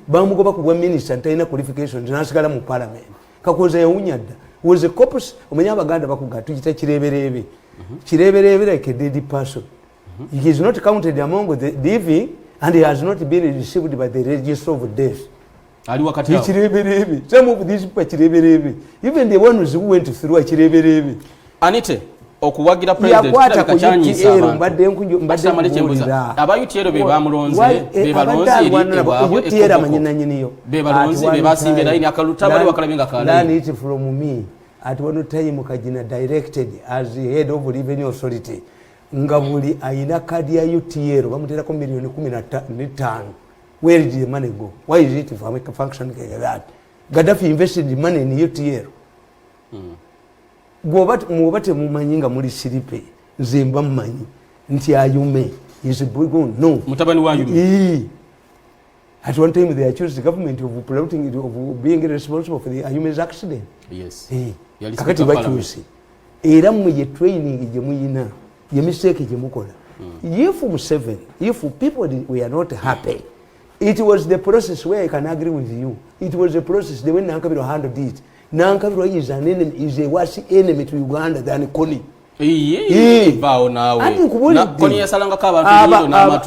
B: bamugoba ku bwa minister taina qualifications nasigala mu parliament kakoza yawunya was a corpus omanya abaganda bakuga tujita kireberebe kireberebe like a dead person. He is not counted among the living and he has not been received by the register of death. Some of these people, even the ones who went through a chireberebe.
A: Anite, okuwagira president abayutiero bebalonzi bebasimbira ini akalutabali wakalabinga kala
B: from me at one time kajina directed as the head of revenue authority nga buli aina kadi ya UTR bamuterako milioni 15. Where did the money go? Why is it for make a function like that? Gaddafi invested the money in UTR. Mubate mumanyinga muri siripe zimba mmanyi nti ayume is going no
A: mutabani wa yume.
B: At one time they accused the government of promoting it, of being responsible for the Ayume's accident.
A: Yes.
B: Kakati bakyusi era mwe training je muyina ye mistake je mukola. If Museveni, if people were not happy, it was the process where I can agree with you. It was the process the way Nankabiro handled it. Nankabiro is an enemy, is a worse enemy to Uganda than Kony.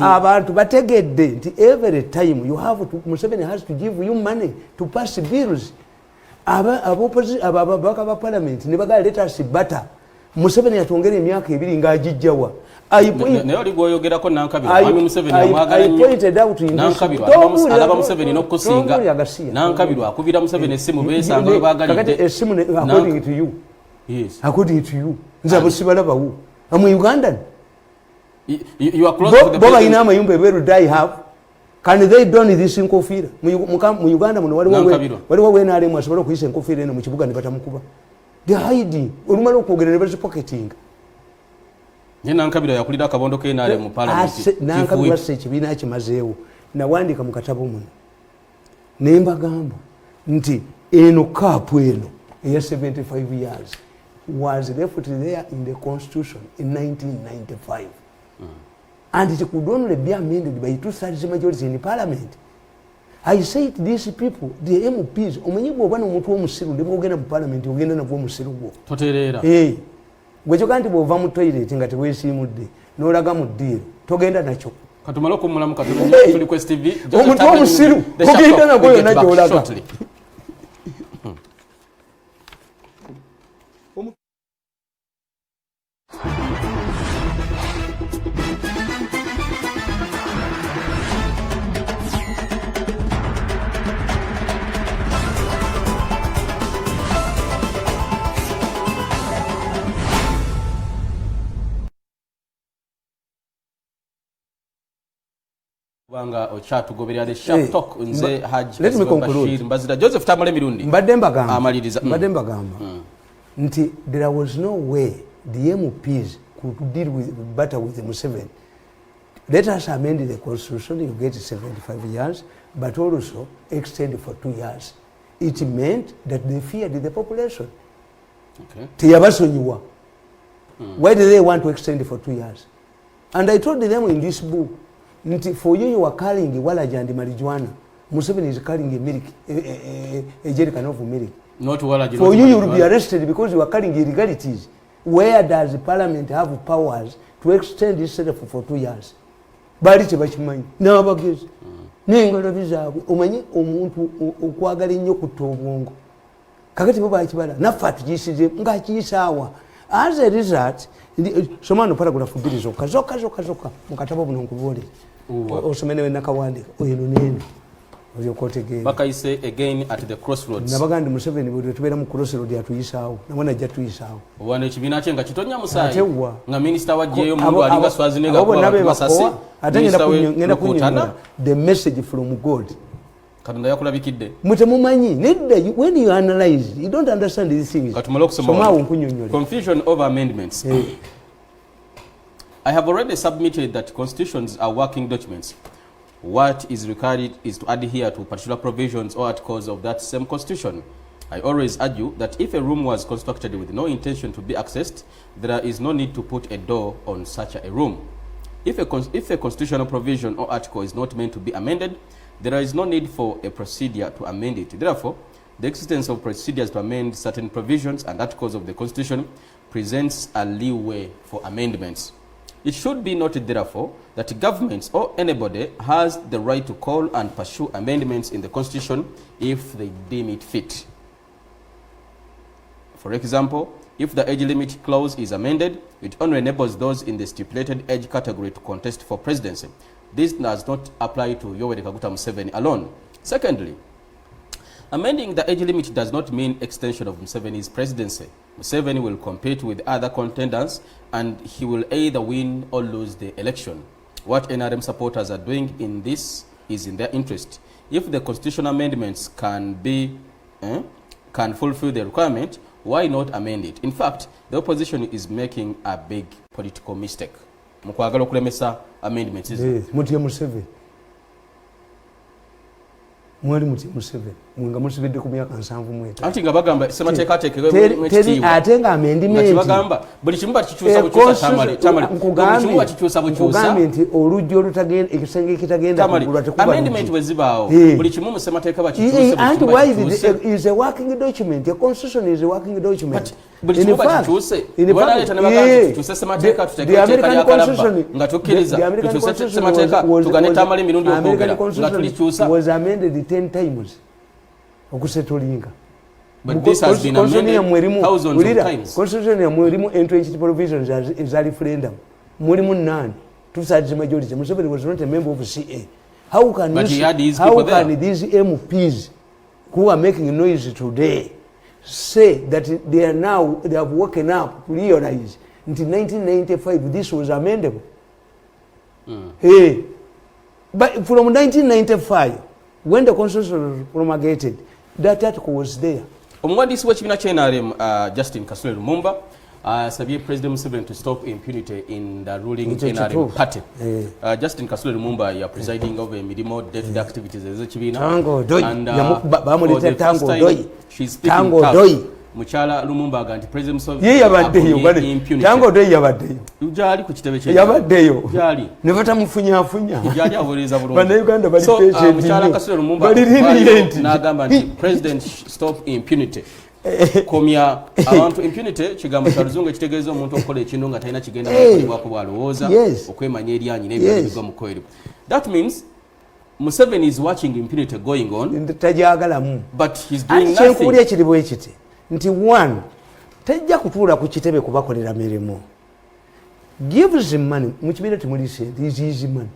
B: Abantu bategedde nti every time you have to Museveni has to give you money to pass bills. Ababaka ba parliament ne bagala let us butter. Museveni yatongera emyaka 2 nga ajijjawa.
A: Nayo ligoyogerako Nankabiro ami Museveni amwagala nnyo. Nankabiro alaba Museveni n'okusinga. Nankabiro akubira Museveni essimu beesanga we baagalidde.
B: Kakati essimu according to you.
A: Yes.
B: According to you. Nzabo sibalabawo. I'm Ugandan.
A: You are close to the
B: Boba ina mayumba eberu die have. Can they don this nkofira? Mu Uganda muno waliwo wena ale mwasobola kuyisa nkofira eno mu kibuga ne batamukuba. They hide. Olumala okwogera ne bazipocketing.
A: Nankabiro yakulira akabondo ke nale mu parliament.
B: Nankabiro se kibina kimazeewo. Nawandika mu katabo muno. Nemba gamba nti eno kapu eno eya 75 years was left there in the constitution in 1995. And it could only be amended by 2/3 majority in parliament. I said these people, the MPs, omenyigo bwana omuntu omusiru ndimo ogenda mu parliament ogenda nabwo omusiru gwo.
A: Toterera.
B: Gwe kandi bwova mu toilet nga tewesimudde n'olaga mu ddiiro togenda nakyo.
A: Katumala okumulamu tuli Quest TV.
B: Omuntu omusiru ogenda nabwo yonna gy'olaga.
A: Banga ochatugoberera the sharp talk nze Haji.
B: Let me conclude.
A: Mbazira Joseph Tamale Mirundi.
B: Mbadde mbagamba.
A: Amaliriza.
B: Mbadde mbagamba. Nti there was no way the MPs could deal with better with Museveni. Let us amend the constitution, you get 75 years, but also extend for 2 years. It meant that they feared the population.
A: Okay.
B: Tiyabasonyiwa. Why do they want to extend for 2 years? And I told them in this book, for you are carrying walaja and marijuana. Museveni is carrying a milk, a jerrycan of milk.
A: Not walaja.
B: For you will be arrested because you are carrying illegalities. Where does the parliament have powers to extend this for 2 years? Bali tebakimanyi n'abagezi n'engalo bizaabwe omanyi omuntu okwagala ennyo kutta obwongo kakati bo bakibala naffe atugiyisize ng'akiyisaawa. As a result, somano paragraph 2 zokka mu katabo buno nkubuulire osome ne nakawandika oyo neno oyo kotegera
A: bakayise again at the crossroads
B: nabagandi Museveni bwe tubeera mu crossroad atuyisaawo namwe ajja tuyisaawo
A: obwana ekibiina kye nga kitonya musayi nga minisita wajjeyo mundu alinga Swazinega
B: kwa basasi ate ngenda kunyonyola the message from God
A: Katonda yakulabikidde.
B: Mutemumanyi nedda when you analyze you don't understand these things. Somawo nkunyonyola.
A: Confusion over amendments. I have already submitted that constitutions are working documents. What is required is to adhere to particular provisions or articles of that same constitution. I always argue that if a room was constructed with no intention to be accessed, there is no need to put a door on such a room. If a constitutional provision or article is not meant to be amended, there is no need for a procedure to amend it. Therefore, the existence of procedures to amend certain provisions and articles of the Constitution presents a leeway for amendments. It should be noted, therefore, that governments or anybody has the right to call and pursue amendments in the Constitution if they deem it fit. For example, if the age limit clause is amended, it only enables those in the stipulated age category to contest for presidency. This does not apply to Yoweri Kaguta Museveni alone. Secondly, amending the age limit does not mean extension of Museveni's presidency. Museveni will compete with other contenders and he will either win or lose the election. What NRM supporters are doing in this is in their interest. If the constitutional amendments can fulfill the requirement, why not amend it? In fact, the opposition is making a big political mistake. Mukwagala okulemesa amendments izo.
B: Mutye Museveni. Mwali mutye Museveni. Mwinga Museveni ku myaka 7
A: Ati nga bagamba semateeka ateekebwe
B: teri atenga amendment.
A: Bagamba buli kimu bakikyusa bukyusa Tamale. Buli kimu bakikyusa bukyusa.
B: Mugambe nti olujja olutagenda ekisenge kitagenda kugulwa tekuba.
A: Amendment bwe zibaawo. Buli kimu mu semateeka bakikyusa.
B: And why is a working document? A constitution is a working document.
A: Buli kimu bakikyuse. Wanaleeta ne bagamba tukyuse semateeka tuteeka yakalaba nga tukkiriza tukyuse semateeka tugane Tamale Mirundi okwogera nga tulikyusa.
B: Was amended 10 times. Okusetulinga.
A: But this has been amended thousands of times.
B: Constitution ya mwerimu entry provisions is a referendum. Mwerimu none. Two-thirds majority. Museveni was not a member of CA. How can these MPs who are making noise today say that they have woken up to realize until 1995 this was amendable? Hey, but from 1995 when the constitution was promulgated, that article was there.
A: Omwadisi w'ekibiina kya NRM Justin Kasule Lumumba asabye President Museveni to stop impunity in the ruling NRM party. Justin Kasule Lumumba ya presiding over emirimu day-to-day activities ez'ekibiina.
B: Tango doi.
A: Bamuleta tango doi. She's speaking tough. Muchala Lumumba aganti President Museveni.
B: Ye yabaddeyo bali. Tango doi yabaddeyo.
A: Ujali ku kitebe kye.
B: Yabaddeyo.
A: Jali.
B: Ne batamufunya.
A: Ujali aboleza bulungi.
B: Bana Uganda bali patient.
A: Muchala Kasule Lumumba n'agamba nti President stop impunity. Komya abantu impunity kigambo kya luzungu ekitegeeza omuntu okola ekintu nga talina kigenda kukolebwako bw'alowooza okwemanya eryanyi n'ebyalibwa mu kweru. That means Museveni is watching impunity going on.
B: Tajagalamu.
A: But he's doing nothing.
B: Kyenkubulya ekiribu ekiti nti one tajja kutuula ku kitebe kubakolera mirimu. Give him money. Mukibiina temuli sente. This is his money.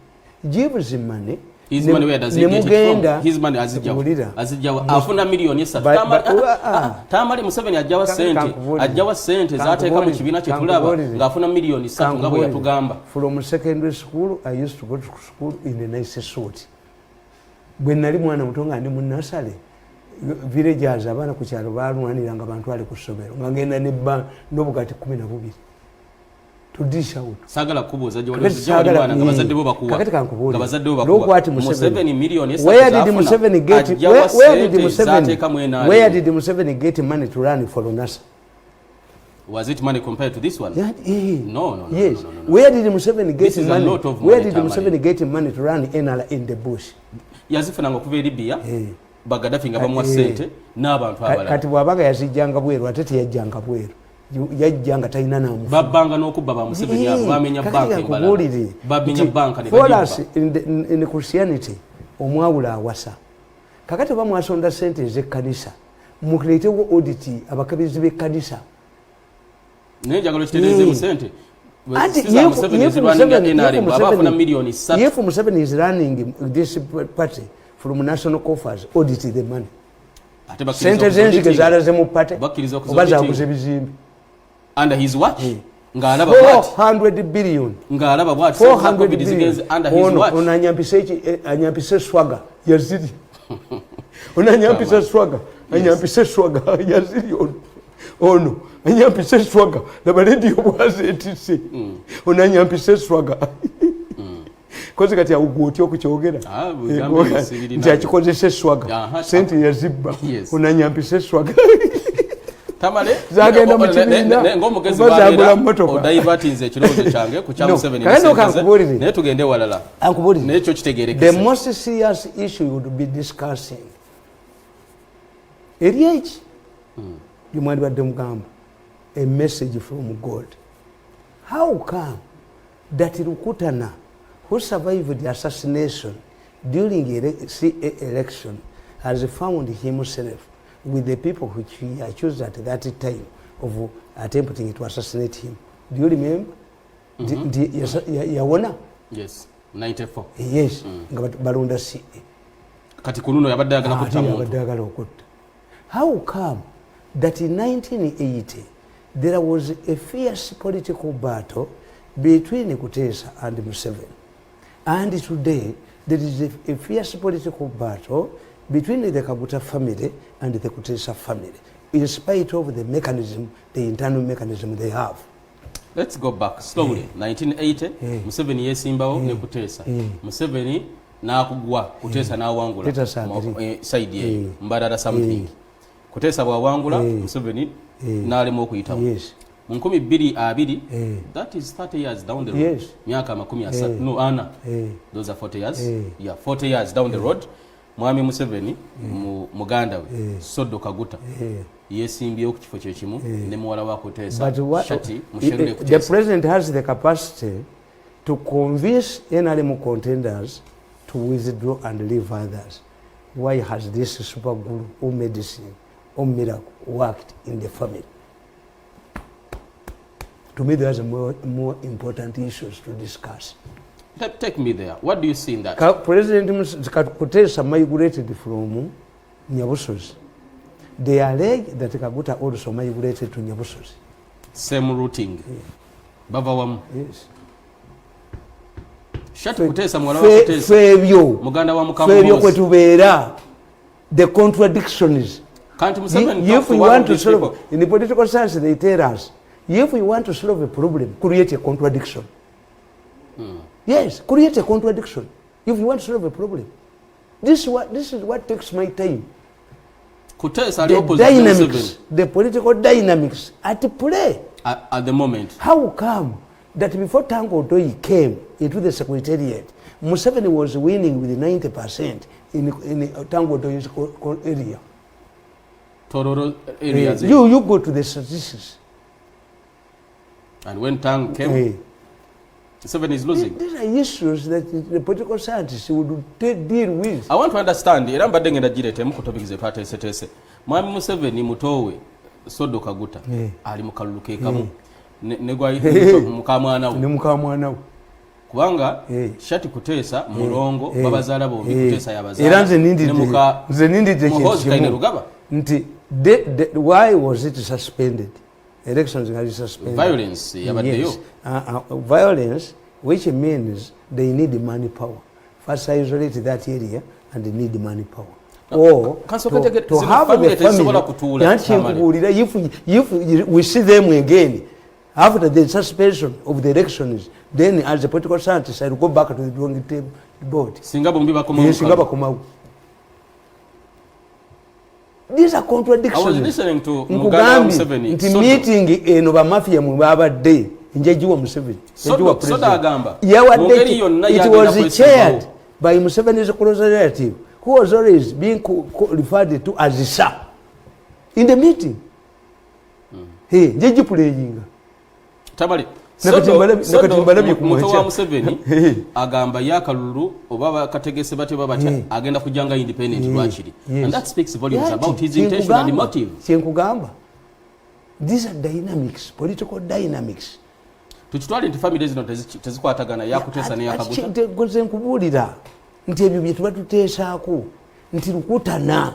B: Give him money.
A: His money, where does he get it from? His money azijjawa afuna milioni 3. Tamale Museveni ajjawa sente zaateeka mu kibiina kye tulaba ng'afuna milioni 3 nga bwe yatugamba.
B: From secondary school I used to go to school in a nice suit. Bwe nali mwana muto nga ndi mu nursery villagers abaana ku kyalo baalwaniranga bantwale ku ssomero nga ngenda n'obugati 12. To dish out.
A: Sagala kubuza gye wali nga bazadde bo bakuwa.
B: Kakati kankubuulira.
A: Nga bazadde bo bakuwa. Museveni milioni 3.
B: Where did Museveni get money to run for NASA?
A: Was it money compared to this one? No.
B: Yes. Where did Museveni get money? Where did Museveni get money to run NRA in the bush?
A: Yazifunanga okuva eri Libya. Bagadafi nga bamuwa ssente n'abantu abalala.
B: Kati bw'abaga yazijjanga bweru ate teyajjanga bweru. Yajjanga talina namu.
A: Babbanga n'okubba ba Museveni abo bamenya banka embalala. Babenya banka ne
B: for us in Christianity omwawula awasa. Kakati bamwasonda ssente ez'ekkanisa. Mukuleetewo audit abakabizi b'ekkanisa.
A: Naye njagala kitereeze mu ssente.
B: If Museveni is running this party from national coffers, audit the money. Sente zenzige zaalaze mu party oba zaaguze bizimbe.
A: Under his watch?
B: Ngaalaba bwati 400 billion.
A: Ngaalaba bwati 400 billion under his watch.
B: Ono anyampise swaga yazidi. Onanyampisa swaga, anyampisa swaga, yaziri ono, anyampisa swaga, laba radio bwaze etise. Onanyampisa swaga. Kozi kati awugoti okukyogera. Nti akikozesa swaga. Sente yazibba. Onanyampisa swaga.
A: Tamale
B: zagenda mu kibiina
A: ng'omugezi babeera odayivatinze ekirowoozo kyange ku kya Museveni naye tugende walala n'ekyo kitegeerekese.
B: The most serious issue would be discussing eri eki gyemwandibadde mugamba a message from God. How come that Rukutana, who survived the assassination during election, has found himself with the people which he accused at that time of attempting to assassinate him? Do you remember? Yawona?
A: Yes, 94.
B: Yes, balonda si.
A: Kati kununo yabadde ayagala okutta.
B: How come that in 1980 there was a fierce political battle between Kutesa and Museveni, and today there is a fierce political battle between the Kaguta family and the Kutesa family, in spite of the mechanism, the internal mechanism they have?
A: Let's go back slowly. 1980, Museveni yesimbawo ne Kutesa. Museveni n'akugwa, Kutesa n'awangula side ye Mbarara something. Kutesa bw'awangula, Museveni n'alema okuyitawo. Mu 2020, that is 30 years down the road. Myaka 30, no ana. Those are 40 years. Yeah, 40 years down the road. Mwami Museveni muganda we Soddo Kaguta yesimbyewo ku kifo kyekimu ne muwala wa Kutesa Shati musherule Kutesa.
B: The president has the capacity to convince NRM contenders to withdraw and leave others. Why has this super guru or medicine or miracle worked in the family? To me, there's more important issues to discuss.
A: Take me there. What do you see in that?
B: President Kutesa migrated from Nyabusozi. They allege that Kaguta also migrated to Nyabusozi.
A: Same routing. Bavawamu.
B: Yes.
A: Shati Kutesa mwala wa Kutesa. Muganda wa Mukamu.
B: Febio kwetubeera. The contradictions.
A: Can't Museveni
B: if we want to solve in the political science, they tell us, if we want to solve a problem, create a contradiction. Yes, create a contradiction if you want to solve a problem. This is what takes my time.
A: The
B: dynamics, the political dynamics at play
A: at the moment.
B: How come that before Tango Doi came into the secretariat, Museveni was winning with 90% in Tango Doi's area?
A: Tororo areas.
B: You go to the statistics.
A: And when Tang came, Museveni is losing.
B: These are issues that the political scientists would deal with.
A: I want to understand. Era mbadde ngenda girete mu topic ze twatese. Mwami Museveni mutowe Soddo Kaguta ali mu kalulu ke kamu. Ne gwa mukamwana we.
B: Ne mukamwana we.
A: Kubanga Shati Kutesa mulongo babazaala bombi Kutesa yabazaala.
B: Era nze nindide
A: Rugaba.
B: Nti why was it suspended? Elections are suspended.
A: Violence yabaddeyo.
B: Violence, which means they need money power. First isolate that area and they need money power. Or to have the family, if we see them again after the suspension of the elections, then as a political scientist I will go back to the drawing board. These are contradictions.
A: I was listening to Mugisha Museveni.
B: Nti meeting eno bamafia mwabadde njejiwa Museveni.
A: Soda agamba.
B: It was chaired by Museveni's close relative, who was always being referred to as Sir in the meeting. Hey, njeji playing.
A: Tabali. Muto wa Museveni agamba yakalulu oba kategese batyo babatya agenda kujanga independent lwachiri. And that speaks volumes about his intention and motive.
B: Kyenkugamba. These are dynamics, political dynamics.
A: Tuchitwale nti family zino tezikwatagana yakutesa ne yakaguta.
B: Nze nkubulira nti ebyo bye tubatuteesaako nti Rukutana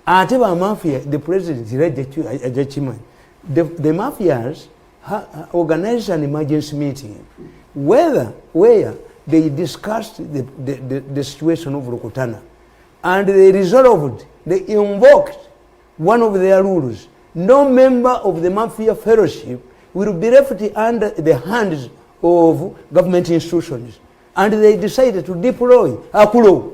B: ate ba mafia, the president ajachimanyi, the mafias organized an emergency meeting where they discussed the situation of Rukutana. and they resolved, they invoked one of their rules. No member of the mafia fellowship will be left under the hands of government institutions. And they decided to deploy Akulo.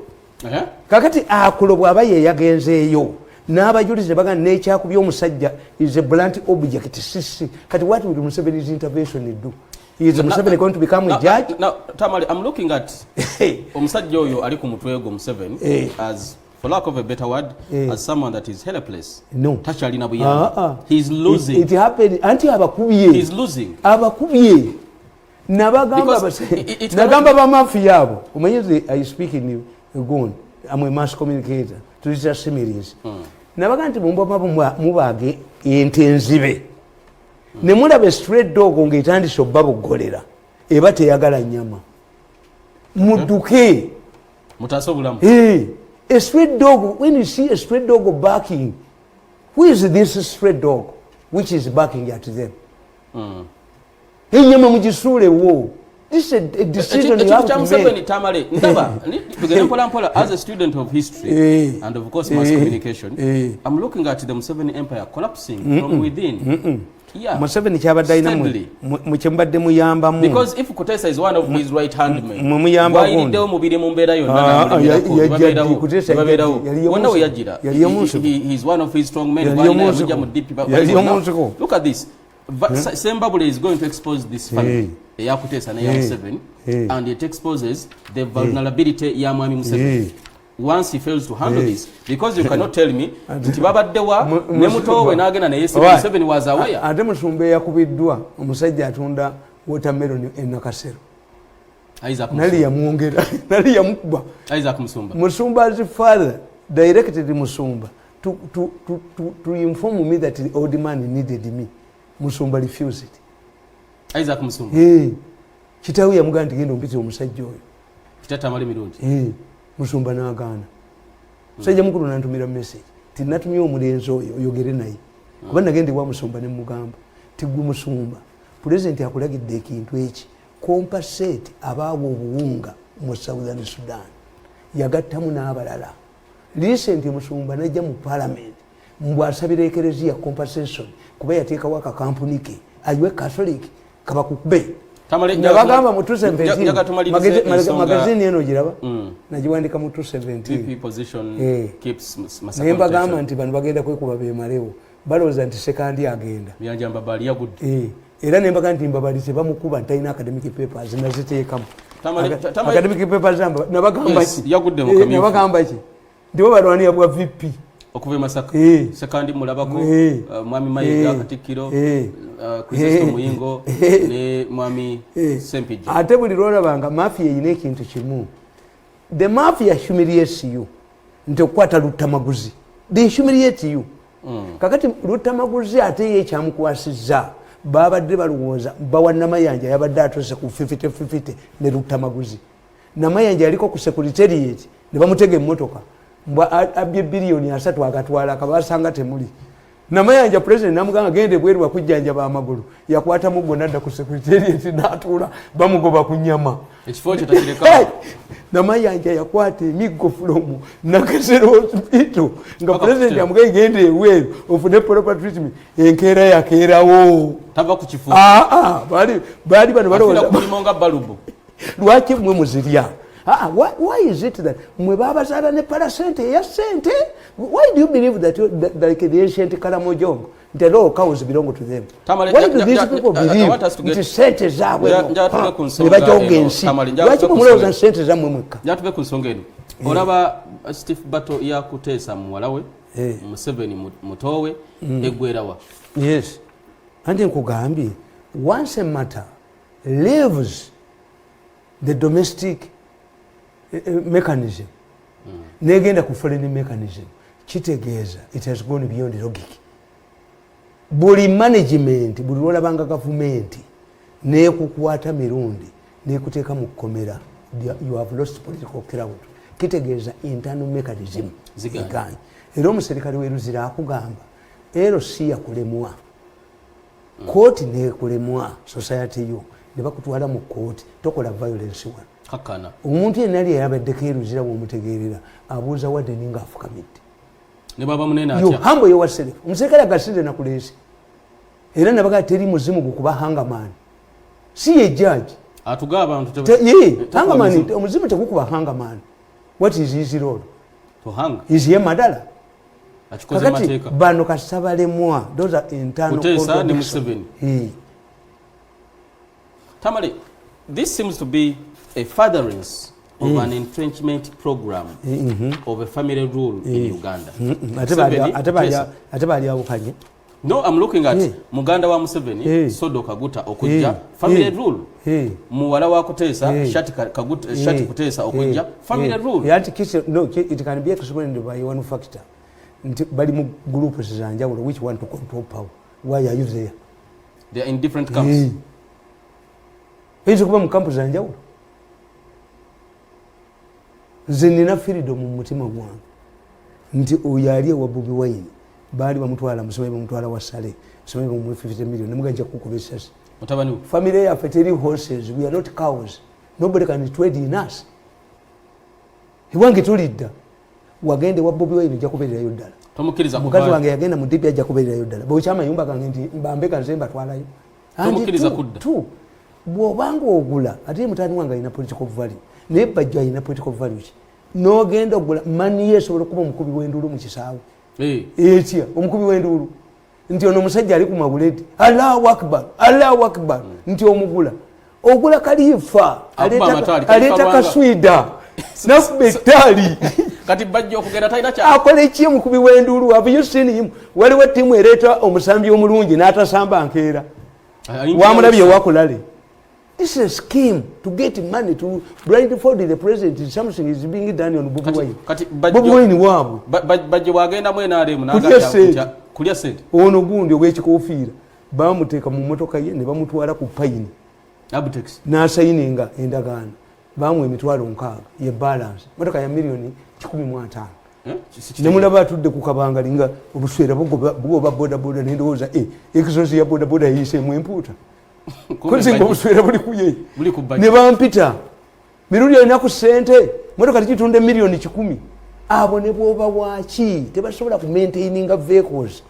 B: Kakati Akulo bwaba ye yagenzeeyo. N'abajulizi baga n'ekyakubya omusajja is a blunt object. Sisi. Kati what would Museveni's intervention do? Is Museveni going to become a judge?
A: Now, Tamale, I'm looking at omusajja oyo ali ku mutwe gwo Museveni as, for lack of a better word, as someone that is helpless.
B: No.
A: Tachalina buyamba. He's losing.
B: It happened. Anti abakubye.
A: He's losing.
B: Abakubye. Nagamba ba mafia abo. Umanyize I speak in Uganda. I'm a mass communicator. To this series. Nabaga nti mubage intensive. Nemula be straight dog ng'etandise obbabogolera. Eba teyagala nyama. Muduke.
A: Mutasobulamu.
B: A straight dog, when you see a straight dog barking, who is this straight dog which is barking at them? Enyama mujisule wo. This is a decision you have to make.
A: Tamale, ndaba, as a student of history and of course mass communication, I'm looking at the Museveni empire collapsing from within. Yeah.
B: Museveni kyabadde mukyembadde muyambamu.
A: Because if Kutesa is one of his right hand men, why did they mubiri mu mbeera yonna he's one of his strong men. Look at this. Zimbabwe is going to expose this family. Yakutesa na Museveni, and it exposes the vulnerability ya Mwami Museveni. Once he fails to handle this, because you cannot tell me nti babaddewa ne mutowe n'agenda naye Museveni was aware.
B: Ate Musumbe yakubiddwa omusajja atunda watermelon e Nakasero.
A: Isaac
B: nali yamwongera nali yamukuba.
A: Isaac Musumba.
B: Musumba's father directed Musumba to inform me that the old man needed me. Musumba refused it.
A: Isaac Musumba.
B: Kitawe yamugamba nti genda ompitira omusajja oyo.
A: Kitata Tamale Mirundi.
B: Musumba n'agaana. Musajja mukulu n'antumira message. Ti natumye omulenzi oyo oyogere naye. Kuba nagende wa Musumba ne mugamba. Ti gwe Musumba. President akulagidde ekintu eki. Compensate abaawo obuwunga mu Southern Sudan. Yagattamu n'abalala. Recent Musumba najja mu parliament. Mbwasabira ekereziya compensation. Kuba yateekawo akakampuni ke. Ayiwe Catholic kabakukube. Nabagamba mu 217 magazine eno giraba nagiwandika mu 217 nembagamba nti bano bagenda kwekuba beemalewo balowooza nti sekandi agenda era nembagamba nti mbabali tebamukuba ntalina academic papers naziteekamu academic papers nabagamba ki ndibo balwanira bwa VP
A: okuva Masaka sekandi mulabako mwami Mayiga Katikkiro Kristo Muyingo ne mwami Sempiji.
B: Ate buli lwolabanga mafia erina ekintu kimu. The mafia humiliates you. Nti okukwata Lutamaguzi. They humiliate you. Kakati Lutamaguzi ate ye kyamukwasizza babadde balowooza bawa Namayanja yabadde atose ku 50-50 ne Lutamaguzi. Namayanja yaliko ku secretariat ne bamutega emmotoka. Mbwa abye biliyoni 3 agatwala akabasanga temuli. Namayanja president namuganga gende bweru bakujjanja ba amagulu yakwata mu bonadda ku secretariat n'atuula bamugoba ku nyama.
A: Ekifo kyo takireka.
B: Namayanja yakwata emiggo from Nakasero hospital nga president amugaye gende eweru ofune proper treatment enkeera yakeerawo.
A: Tava ku kifo.
B: Bali bano balowooza
A: kulimonga balubu.
B: Lwaki mwe muzirya? Why is it that mwe babazaala ne parasente ya sente? Why do you believe that like the ancient Karamojongo, the law cows belong to them? Why do these people believe it is sente zaabwe? Lwaki mulowooza sente zammwe mwekka?
A: Njatube ku nsonga eno. Olaba Steve Bato yakuteesa muwala we Museveni mutowe eggwerawa.
B: Yes. Andi nkugambye once a matter leaves the domestic mechanism negenda ku foreign mechanism kitegeeza it has gone beyond logic. Buli management buli lwolabanga gavumenti nekukwata mirundi nekuteeka mu kkomera you have lost political crowd. Kitegeeza internal mechanism ziganye. Era omuserikale weruzira akugamba LC yakulemwa kooti nekulemwa society yo ne bakutwala mu kooti tokola violence one.
A: kakana
B: omuntu yenna ali yabaddeko eruzira bw'omutegeerera abuuza wadde ninga afukamidde
A: ne baba munene atya
B: yo hambo yowaselef omuserikale agasire nakuleese era nabaga teri muzimu gukuba hangamaani si ye judge
A: atuga abantu
B: hangamaani omuzimu tegukuba hangamaani what is his role
A: to hang
B: is ye madala
A: akikoze mateeka
B: bano kasabalemwa those are internal
A: Kutesa ne Museveni Tamale, this seems to be a furtherance of an entrenchment program of a family rule in Uganda. No, I'm looking at Muganda wa Museveni, Sodo Kaguta Okujja, family rule. Muwala wa Kutesa, Shati Kutesa Okujja, family rule.
B: No, it can be explained by one factor. Bali mu group zanjawulo which want to control power. Why are you there?
A: They are in different camps.
B: Hizo kuba mu camps zanjawulo. Zinina freedom mu mutima gwange. Nti oyali wa Bobi Wine. Bali bamutwala Museveni bamutwala wa Sale. Museveni bamu 50 million. Namuganja kukubisa.
A: Mutabani.
B: Family ya feteri horses. We are not cows. Nobody can trade in us. Hiwangi tulidda. Wagende wa Bobi Wine jakuberera yodala.
A: Tomukiriza
B: kuba. Mukazi wange yagenda mu DP jakuberera yodala. Bochama yumba kange nti mbambeka nzemba twalayo.
A: Tomukiriza kudda.
B: Bwobanga ogula ate mutani wange ina political value. Ne bajja ina political value. No genda ogula mani yesobola kuba omukubi w'endulu mu kisaawe. Etya omukubi w'endulu. Nti ono musajja ali ku mabuleti. Allahu Akbar. Allahu Akbar. Nti omugula. Ogula kalifa. Aleta kaswida. Nafubetali.
A: Kati bajja okugenda talina kya.
B: Akola ki omukubi w'endulu? Have you seen him? Waliwo ttiimu ereeta omusambi omulungi n'atasamba nkeera. Wamulabye wakulale. This is a scheme to get money to blindfold the president. Something is being done on Bobi Wine. Bobi Wine wabu.
A: Bajje wagenda mwena alemu n'agata kulya sente.
B: Ono gundi ogw'ekikofiira bamuteeka mu mmotoka ye ne bamutwala ku payini.
A: Abutex.
B: N'asayininga endagaano. Bamuwa emitwalo 6 ye balance. Mmotoka ya milioni 15. Nemulaba atudde ku kabangali nga obuswera bugoba bodaboda n'endowooza ekisozi ya bodaboda yayiseemu empuuta. Kuzinga obuswera buli kuye. Ne bampita. Mirundi alina ku ssente. Mmotoka tekitunde milioni 10. Abo ne bw'oba waaki tebasobola ku maintaininga vehicles.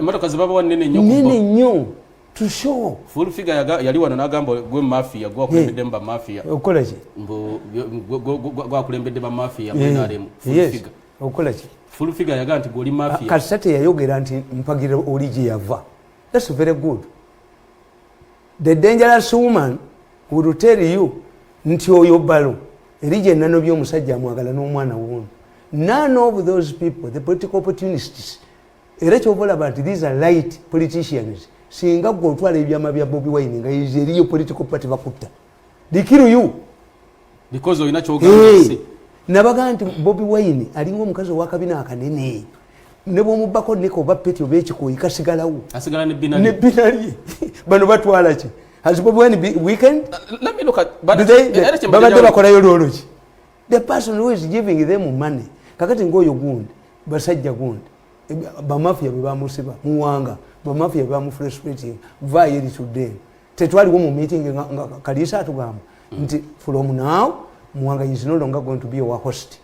A: Mmotoka zibaba wanene nnyo.
B: Nene nnyo. To show.
A: Full figure yali wano n'agamba gwe mafia gwakulembedde mu bamafia.
B: Okola ki?
A: Gwakulembedde bamafia mwena alemu. Full figure.
B: Okola ki?
A: Full figure yaga nti goli mafia.
B: Kasate yayogera nti mpagira oli gye yava. That's very good. The dangerous woman will tell you nti oyo balo erije nano by'omusajja amwagala n'omwana wuno. None of those people, the political opportunists, era kyobola about these are light politicians. Singa gwe otwala ebyama bya Bobi Wine nga eriyo political party bakutta. They kill you.
A: Because oyina kyogamba.
B: Nabaga nti Bobi Wine alinga omukazi ow'akabina akanene. Ne bw'omubbako neko oba peti oba ekikoyi kasigalawo.
A: Asigala ne binali.
B: Ne binali. Bano batwala ki? Has Bobi Wine weekend?
A: Let me look at.
B: Babadde bakolayo lwolo ki? The person who is giving them money. Kakati ngoyo gundi. Basajja gundi. Bamafia bwe bamusiba. Muwanga. Bamafia bwe bamufrustrating. Vaye eri today. Tetwaliwo mu meeting nga Kalisa atugamba. Nti from now Muwanga is no longer going to be our host.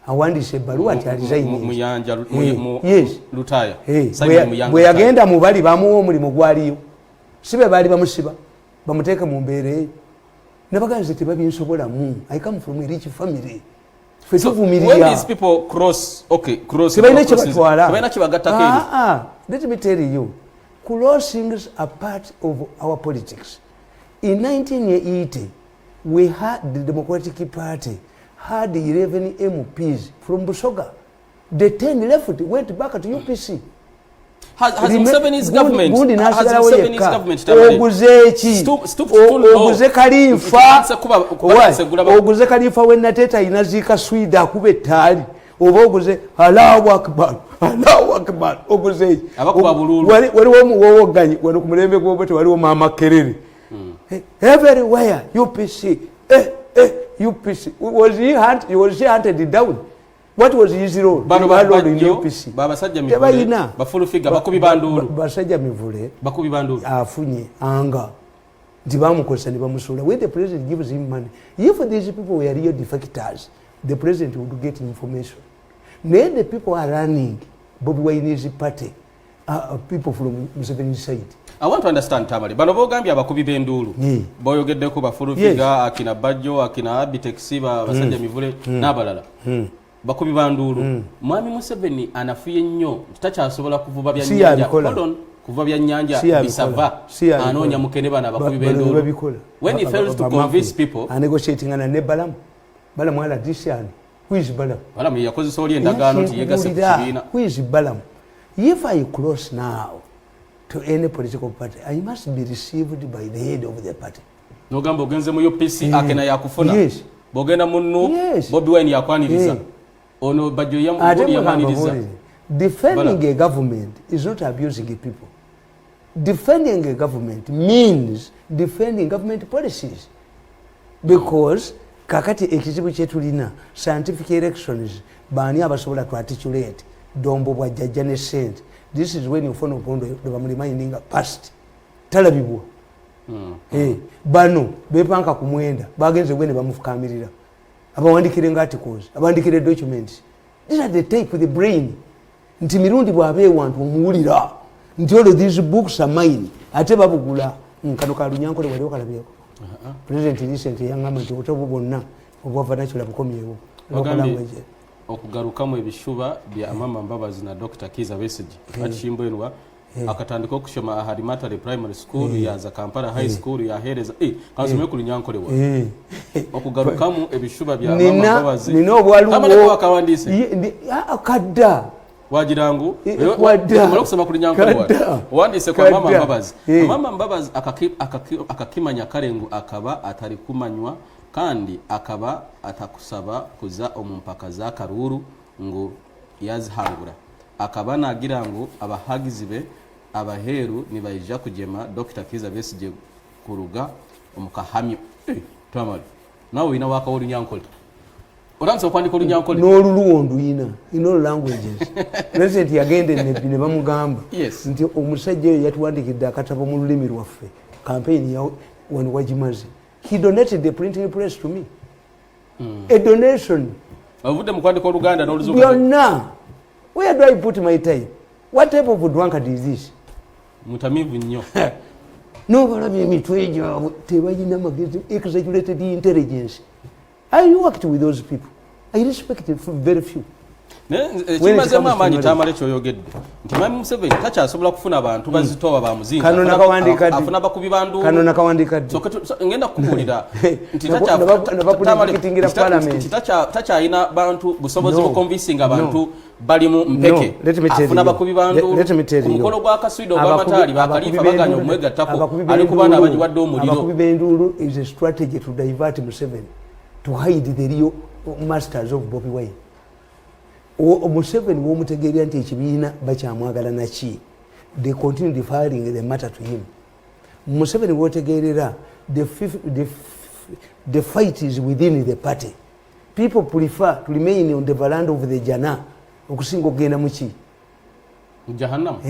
B: Awandise ebbaluwa nti alizaini.
A: Muyanja Lutaya.
B: Bwe yagenda mu bali bamuwa omulimu gwaliyo. Sibe bali bamusiba. Bamuteeka mu mbeera eyo. Nabaganze tebabinsobola mu. I come from a rich family.
A: So when these people cross.
B: Let me tell you. Crossings are part of our politics. In 1980, we had the Democratic Party had 11 MPs from Busoga. The 10 left went back to UPC.
A: Has Museveni's government
B: oguze Kalifa wenateta inazika swida akube ettali oba oguze Allahu Akbar oguze waliwo omuwowogganyi wano ku mulembe gw'obote waliwo Maama Kerere everywhere UPC UPC was he hunted down? What was his role?
A: Tebayina bafulu figure bakubi bandulu
B: basajja mivule
A: bakubi bandulu
B: afunye anga nti bamukozesa ne bamusuula. When the president gives him money, if these people were real defectors, the president would get information. Then the people are running Bobi Wine's party, people from Museveni's side.
A: I want to understand Tamale. Bano bogambye abakubi b'enduulu. Boyogeddeko bafulufiga akina Bajjo akina Abitexiba basajja mivule n'abalala. Bakubi banduulu. Mwami Museveni anafuye nnyo takyasobola kuvuba bya nnyanja. Kuvuba bya nnyanja bisava. Anoonya mukene bana abakubi b'enduulu. When he fails to convince people,
B: negotiating ne Balamu. Balamu ala dishani. Who is Balamu?
A: Balamu yakozesa oli endagaano nti yegase ku kibiina.
B: Who is Balamu? If I close now to any political party, I must be received by the head of the party.
A: No gambo ogenze mu UPC akena yakufuna. Yes. Bogenda munno Bobi Wine yakwaniriza. Ono Bajjo yamaniriza.
B: Defending a government is not abusing people. Defending a government means defending government policies. Because kakati ekizibu kyetulina scientific elections bani abasobola to articulate dombo bwa jajja ne sente. This is when you phone upon the reminding past. Talabibwa. Bano bepanka kumwenda bagenze bwene bamufukamirira. Abawandikire articles, abandikire documents. These are the type of the brain. Nti Mirundi bwabe wantu omuwulira. Nti all of these books are mine. Ate babugula nkano ka lunyankole wali okalabiyeko. President recent yangama nti obutobo bonna obwava nakyo labukomyewo.
A: Okugarukamu ebishuba bya Mama Mbabazi na Dr. Kiza Besigye akishimbenwa akatandika okushoma Halimatale Primary School ya za Kampala High School ya hereza kanzime ku lunyankole wa okugarukamu ebishuba bya Mama Mbabazi kama nako akawandise
B: akadda
A: wajirangu wamala kusema ku lunyankole wa wandise kwa Mama Mbabazi Mama Mbabazi akakimanya karengu akaba atari kumanywa kandi akaba atakusaba kuza omumpaka za Karuru ngo yazihangura akaba nagira ngo abahagizi be abaheru nibayija kugema Dr. Kiza Besigye kuruga omukahamyo Tamale nawe ina waka olu nyankole oranso kwandika olu nyankole
B: n'oluluwondu ina languages president yagende ne bamugamba nti omusajja yatuwandikidde akatabo mu lulimi lwaffe campaign ya wanu wajimazi. He donated the printing press to me. A donation. Now, where do I put my time? What type of drunkard is this? No, exaggerated intelligence. I worked with those people. I respected very few.
A: Chimaze mamanyi Tamale choyogedde nti Mwami Museveni takyasobola kufuna abantu bazitoba ba muzinga afuna bakubi bandu
B: kanona kawandikadde
A: so ngenda kukulira nti takyayina bantu busobozi bu convincing abantu bali mu mpeke afuna bakubi bandu kumukolo gwa kaswido gwa matali bakalifa baganya omwega tako ali kubana abajiwadde omuliro
B: abakubi bendulu is a strategy to divert Museveni to hide the real masters of Bobi Wine. Museveni womutegeerera nti ekibiina bakyamwagala naki. They continue defiling the matter to him. Museveni wotegeerera the fight is within the party. People prefer to remain on the veranda of the Jana okusinga okugenda muki
A: Jahannam.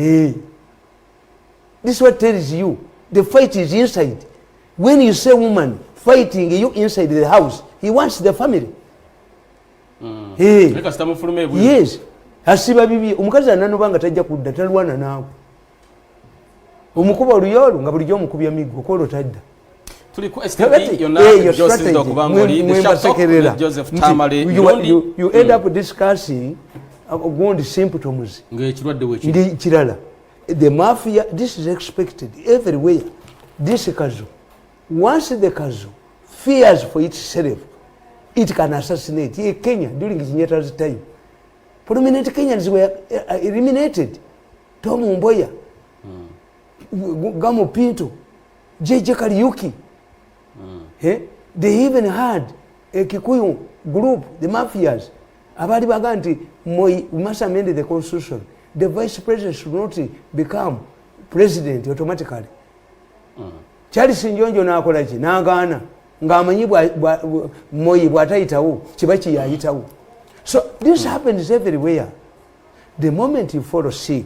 B: This what tells you the fight is inside. When you say woman fighting you inside the house, he wants the family. Yes. Asiba bibi omukazi ananobanga tajja kudda talwana naawe. Omukuba oluyolo nga bulijjo omukubya miggo kolo tadda.
A: Tuli ku STV yonna Joseph Dokubangoli Joseph Tamale
B: you end up discussing about symptoms.
A: Ng'ekirwadde weki.
B: Ndi kirala. The mafia, this is expected everywhere. This kazo. Once the kazo fears for itself, it can assassinate. Here Kenya, during Kenyatta's time, prominent Kenyans were eliminated. Tom Mboya, Gamo Pinto, J.J. Kariuki. They even had a Kikuyu group, the mafias. Abadi Baganti, we must amend the constitution. The vice president should not become president automatically. Charles Njonjo nakolaki nagaana ng'amanyi Moi bw'atayitawo kiba kiyayitawo. So this happens everywhere. The moment you fall sick,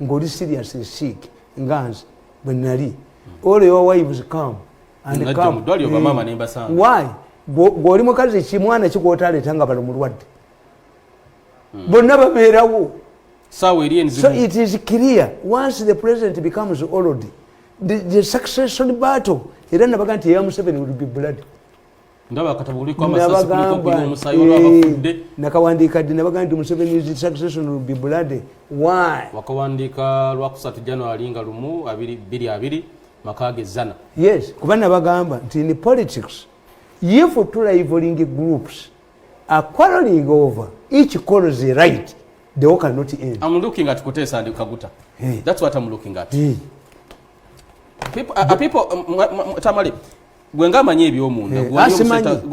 B: ng'oli seriously sick, nganze bwe nali, all your wives come and come.
A: Why?
B: Goli mukazi kimwana kigotaleeta nga bali mulwadde. Bonna babeerawo. So it is clear once the president becomes old, the succession battle era nabaga nti Museveni will be blood. Nakawandika ddi nabaga nti Museveni's succession will be blood. Why?
A: Wakawandika lwakusatu January nga 2022 makage zana.
B: Yes, kuba nabagamba nti in politics if two rivaling groups are quarreling over each quarrels right, the war cannot end.
A: I'm looking at Kotesa and Kaguta.
B: Hey.
A: That's what I'm looking at.
B: Hey.
A: People Tamale gwenga manye ebyomunda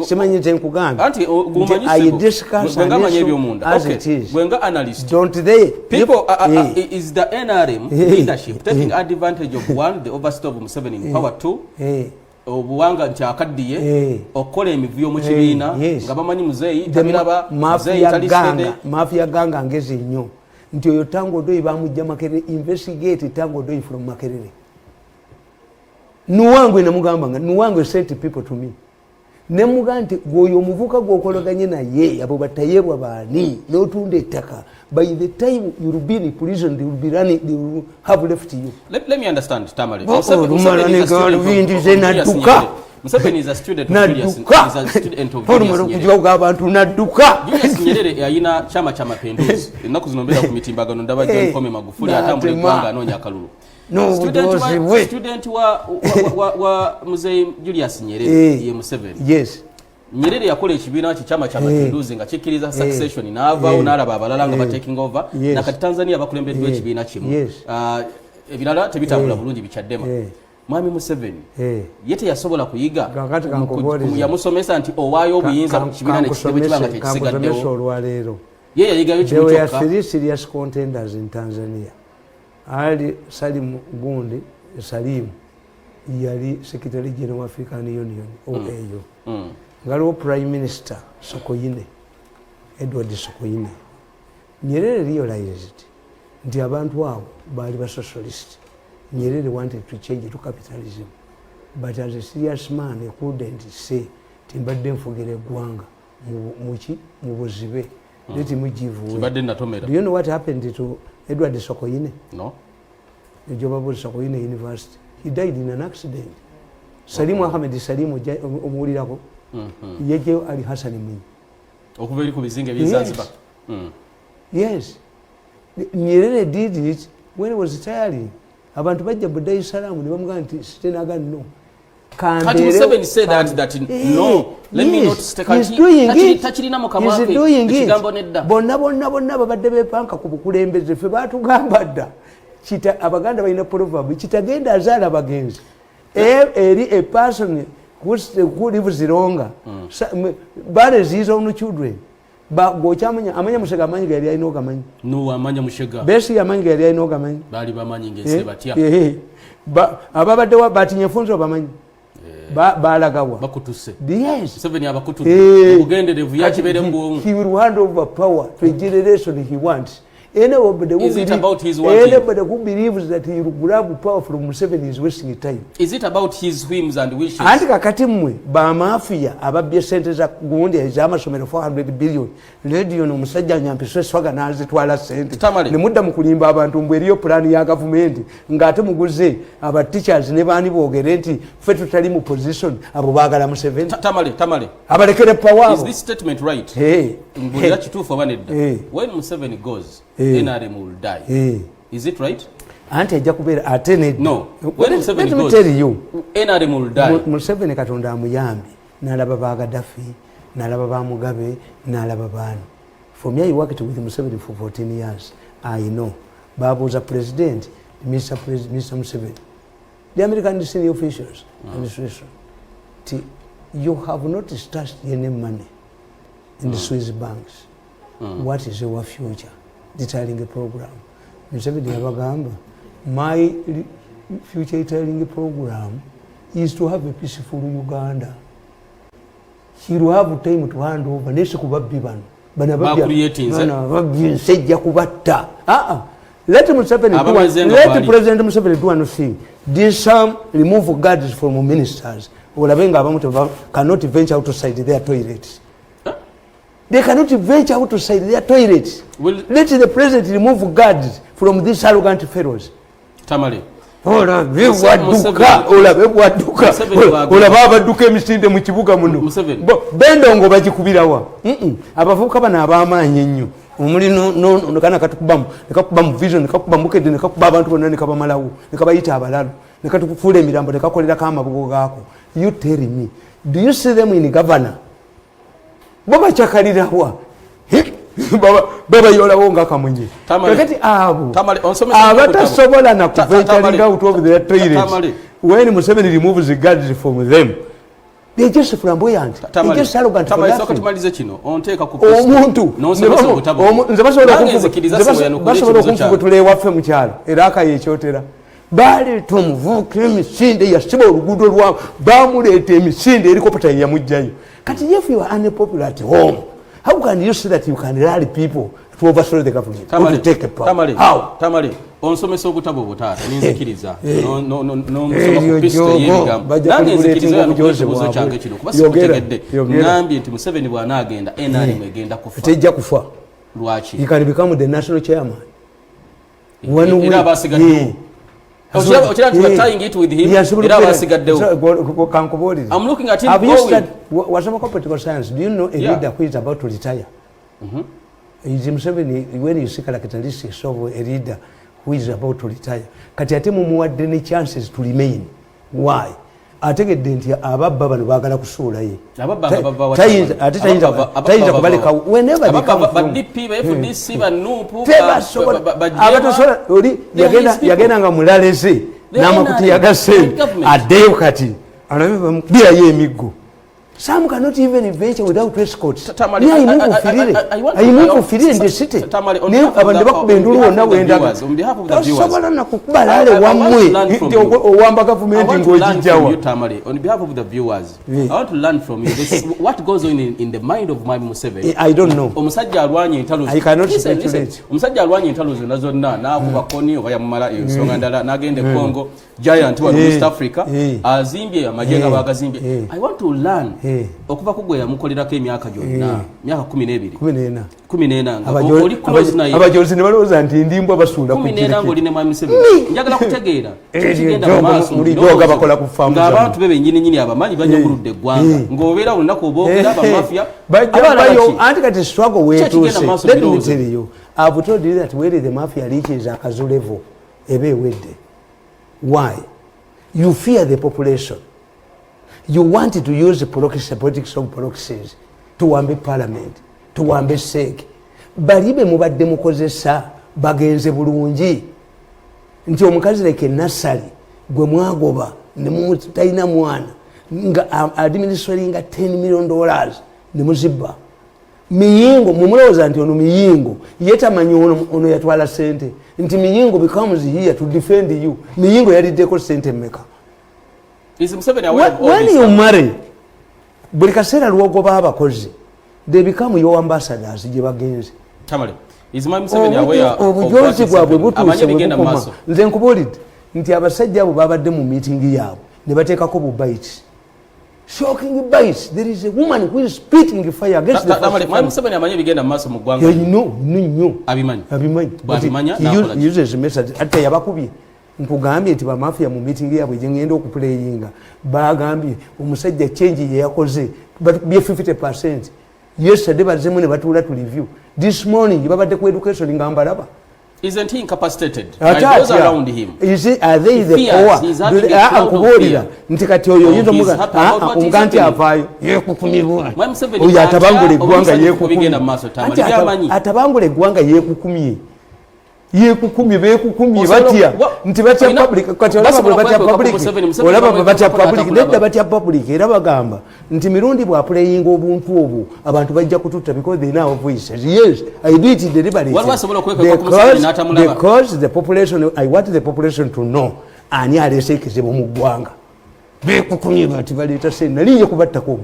B: simanyi nkugamba
A: anti gumanyi
B: I discuss
A: gwenga manye ebyomunda
B: as
A: okay
B: it is.
A: Gwenga analyst
B: Don't they
A: people is the NRM leadership taking advantage of one the oversight of Museveni in power two obuwanga nti akaddiye okola emivuyo mu kibiina nga bamanyi muzeeyi tabiraba
B: mafia ganga ngezi nnyo nti oyo Tango Doi bamujja Makerere investigate Tango Doi from Makerere. Nuwangwe namugamba nga Nuwangwe sent people to me. Nemuga nti gwoyo omuvuka gwokolaganye naye abo batayebwa baani n'otunda ettaka. By the time you will be in prison, they will be running, they will have left you.
A: Let me understand, Tamale.
B: Museveni
A: is a student of Julius. He's a student of Julius Nyerere yayina chama cha mapinduzi. Ennaku zinombera ku mitimbagano ndaba John Pombe Magufuli atambule gwanga anonya akalulu. Student wa Mzee Julius Nyerere ye Museveni.
B: Yes.
A: Nyerere yakola ekibiina chama cha mapinduzi nga kikkiriza succession n'avaawo n'alaba abalala nga taking over na kati Tanzania bakulembeddwa ekibiina kimu. Ebirala tebitambula bulungi bikyaddema. Mwami Museveni yete yasobola kuyiga yamusomesa nti owaayo obuyinza mu kibiina nekibanga tekisigaddewo
B: olwaleero
A: ye yayigayo
B: kimu kyokka. There were three serious contenders in Tanzania. Ali Salim Gundi Salim yali Secretary General of African Union OAU. Ngaliwo Prime Minister Sokoine Edward Sokoine. Nyerere realized nti abantu abo baali ba socialist. Nyerere wanted to change to capitalism, but as a serious man he couldn't say timbadde nfugire gwanga mu buzibe. Let him give way. Do you know what happened to Edward Sokoine?
A: No.
B: Jobabu Sokoine University. He died in an accident. Salim Ahmed Salim omulirako. Yeje Ali Hassan Mwinyi.
A: Okuveri ku bizinga by'Zanzibar.
B: Yes. Nyerere did it when he was retiring. Abantu bajja Dar es Salaam ne bamugamba nti sitenaga no.
A: Museveni said that no, let me not stake
B: he's doing it. Bonna babadde bepanka ku bukulembeze fe batugamba dda kita abaganda balina proverb kitagenda azaala bagenzi eri a person who lives longer bears his own children. Gokyamanya amanya Mushega amanyi gali alina okamanyi
A: no amanya Mushega
B: Besigye amanyi gali alina okamanyi
A: bali bamanyi ngese batya
B: ababadde batinye funzo bamanyi balagawa
A: bakutuse.
B: Yes.
A: Museveni abakutuse ugenderevu yakibere mu
B: he will hand over power to a generation he wants. Anybody
A: is it about his wanting?
B: Anybody who believes that he will grab power from Museveni is wasting time.
A: Is it about his whims and wishes?
B: Anti kakati mmwe ba mafia ababye sente za gundi ez'amasomero 400 billion radio no musajja nyampiswe swaga nazitwala sente ne mudda mu kulimba abantu mbwe eriyo plan ya government ngate muguze aba teachers ne bani boogere nti fe tutali mu position abo baagala Museveni.
A: Tamale
B: abalekere power.
A: Is this statement right? Mbulira kituufu abanedda. When Museveni goes NRM will die. Is it right?
B: Anti ajja kubeera ate
A: no. When Museveni goes,
B: tell you,
A: NRM will die.
B: Museveni katonda amuyambi n'alaba ba Gaddafi n'alaba ba Mugabe n'alaba baani. For me, I worked with Museveni for 14 years. I know. Baba was a president, Mr. Museveni. The American senior officials, administration. You have not stashed any money in the Swiss banks. What is your future? Detailing a program. Museveni yabagamba, my future detailing program is to have a peaceful Uganda. He will have time to hand over. Nese kubabbi bano. Sejja kubatta. Let Museveni do. Let President Museveni do one thing. This remove guards from ministers. olabe nga abamu cannot venture outside their toilets. They cannot venture outside their toilets. Let the president remove guards from these arrogant fellows.
A: Tamale.
B: Olabe bwadduka abadduka emisinde mu kibuga muno bendongo bagikubirawa abavubuka bano ab'amaanyi ennyo omuli kana katukubamu nekakuba mu vision nekakuba mukedde nekakuba abantu bonna nekabamalawo nekabayita abalalo nekatukufuula emirambo nekakolerako amabugo gaako. You tell me, do you see them in governor? Baba chakalirawa baba yolawo nga kamunye kakati abo abatasobola na kuventuring out of their toilets when Museveni removes the guards from them. They just flamboyant. They just arrogant for nothing. Omuntu nze basobola okunfubutula ewaffe mu kyalo era akayekyotera baleeta omuvubuka emisinde yasiba oluguudo lwamu bamuleeta emisinde helicopter yeyamugjayo. Kati if you are unpopular at home, how can you say that you can rally people to overthrow the government?
A: Tamale,
B: to take a power?
A: Tamale,
B: how?
A: Tamale, onsomesa obutabo butaata ninzikiriza n'omusoma ku pisto y'ebigambo nange nzikiriza n'okubuuzo kyange kino kuba sikutegedde ngambye nti Museveni bw'anaagenda NRM egenda kufa.
B: Tejja kufa.
A: Lwaki?
B: He can become the national chairman.
A: Era abasigaddewo. I'm looking at him going.
B: Was a political science. Do you know a leader who is about to retire? Is Museveni when you see characteristics of a leader who is about to retire? Katiate mumuwadde ne chances to remain. Why? Ategedde nti ababba bano baagala kusuula ye. Tayinza kubaleka whenever they come from. Abatasobola oli yagenda nga mulalese n'amakuti yagasente addeyo kati alabe bamukubirayo emiggo. Some cannot even venture without escorts. Ayimufirire in the city. Abantu bakuba endulu wonna wendaga. Tosobola na kukubalale wamwe nti owamba gavumenti ng'ogijjawa.
A: On behalf of the viewers, I want to learn from you this, what goes on in the mind of my Museveni.
B: I don't know.
A: Omusajja alwanye entalo.
B: I cannot speculate.
A: Omusajja alwanye entalo zonna n'akuba koni oba yamumala ensonga ndala n'agenda e Congo giant wa East Africa azimbye amajenga bagazimbye. I want to learn okuva kugwe yamukolerako emyaka gyonna myaka 12 14 oli close naye
B: abajozi ne balowooza nti ndimbwa basuula ku
A: 14 ngoli ne mwami Museveni njagala kutegeera
B: ekigenda mu maaso muri doga bakola ku famu
A: ng'abantu bebe nyini abamanyi banyaguludde eggwanga ng'obeera olunaku oboogera bamafia
B: bayo anti kati struggle weetuuse. Let me tell you, I've told you that where the mafia reaches a kazu level ebe ewedde. Why? You fear the population. You want to use the politics of proxies to wambe parliament, to wambe seke. Balibe mubadde mukozesa bagenze bulungi. Nti omukazi leke nasali gwe mwagoba ne mutalina mwana nga administrating $10 million ne muzibba. Miyingo mumulowooza nti ono miyingo yetamanyi ono yatwala sente nti miyingo becomes here to defend you. Miyingo yaliddeko sente mmeka?
A: Is Museveni aware of all
B: when
A: this?
B: You marry, buli kaseera lwogoba abakozi, they become your ambassadors gye bagenze.
A: Tamale, is Museveni aware of
B: obujozi bwabwe butuuse bwebukoma. Nze nkubuulidde nti abasajja abo babadde mu meeting yaabwe ne bateekako bu bites. Shocking bites. There is a woman who is spitting fire against the
A: Tamale, Museveni amanyi bigenda maaso mu ggwanga.
B: No.
A: Abimanyi.
B: He uses message. Ate yabakubye. Nkugambye nti bamafia mu meeting yabwe gye ngenda okuplayinga bagambye omusajja change ye yakoze batubye 50%. Yesterday bazemu ne batuula to review. This morning babadde ku education ngambalaba.
A: Isn't he incapacitated? Those around him.
B: Are they the power? Akubuulira nti kati oyo yinza omuganti avaayo yeekukumibwa. Oyo atabangula eggwanga yeekukumye. Atabangula eggwanga yeekukumye. Yekukumye bekukumye batya nti batya public kati olaba batya public olaba batya public nedda batya public era bagamba nti Mirundi bwa playing obuntu obwo abantu bajja kututta because they now voices. Yes, I do it deliberately because the population, I want the population to know ani alese ekizibu mu ggwanga bekukumye bati baleeta sente naliye kubattako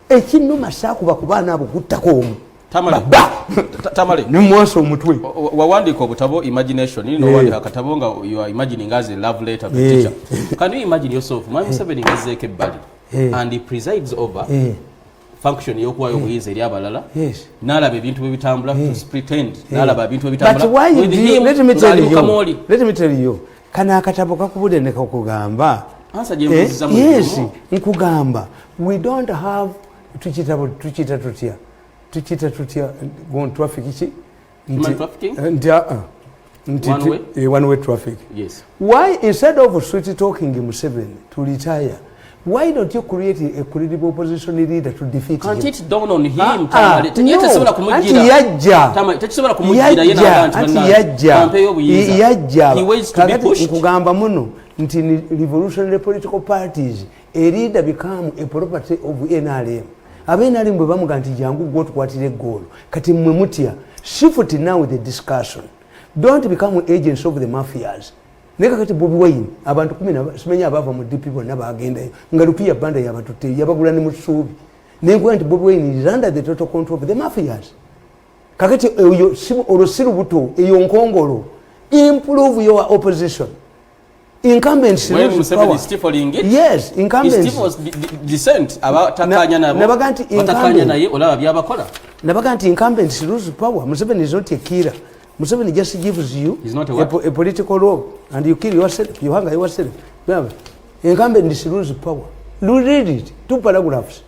B: ekinnuma saakuba ku baana abo kuttako omu.
A: Tamale
B: nimwaso omutwe
A: wawandika obutabo imagination nino wandika akatabo nga you are imagining as a love letter to teacher. Can you imagine yourself Museveni ngazeeko ebbali and he presides over function yokuwa yobuyize eri abalala nalaba ebintu bwe bitambula to pretend nalaba ebintu bwe bitambula
B: with him let me tell you kana akatabo kakubudde ne kakugamba yes nkugamba we don't have tuchita tutya gon traffic chi
A: human trafficking
B: one way traffic.
A: Yes.
B: Why instead of sweet talking Museveni to retire, why don't you create a credible opposition leader to defeat him?
A: Can't it dawn on him?
B: No. He waits to be pushed. Until revolutionary political parties, a leader become a property of NRM. NRM bwebamuga jangu go tukwatire goal. Kati mwemutia shift now the discussion. Don't become agents of the mafias. Neka kati Bobi Wine abantu 10 simenya abava mu DP naba agenda ngalupia banda ya batute yabagula ni musubi nengo anti Bobi Wine is under the total control of the mafias. Kakati eyo simu orosiru buto eyo nkongolo improve your opposition. Incumbents lose power. Yes, incumbents.
A: Steve was dissent about takanya na batakanya na ye olaba byabakola.
B: Nabaganti incumbents lose power. Museveni is not a killer. Museveni just gives you a political role and you kill yourself, you hang yourself. Incumbents lose power. Read it. 2 paragraphs.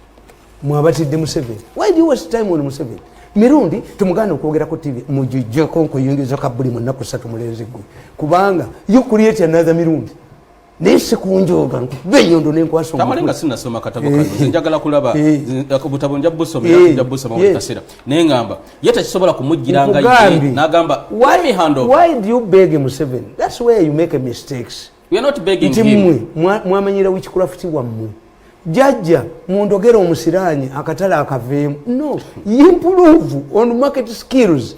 B: Mwabatidde Museveni. Why do you waste time on Museveni? Mirundi tumugana okwogera ku TV mujijja konko yingiza kabuli mu naku 3 mulenzi gwe. Kubanga you create another Mirundi. Nese kunjoga beyondo nenkwaso.
A: Tamalenga sinasoma katabo kano. Njagala kulaba akubutabo njabusomera mu kasera. Nengamba yeta kisobola kumujjiranga ye nagamba
B: why do you beg Museveni? That's where you make a mistakes.
A: We are not begging him.
B: Mwamenyira witchcraft wammwe. Jajja mundogera omusiranye akatala akaveemu. No, improve on market skills.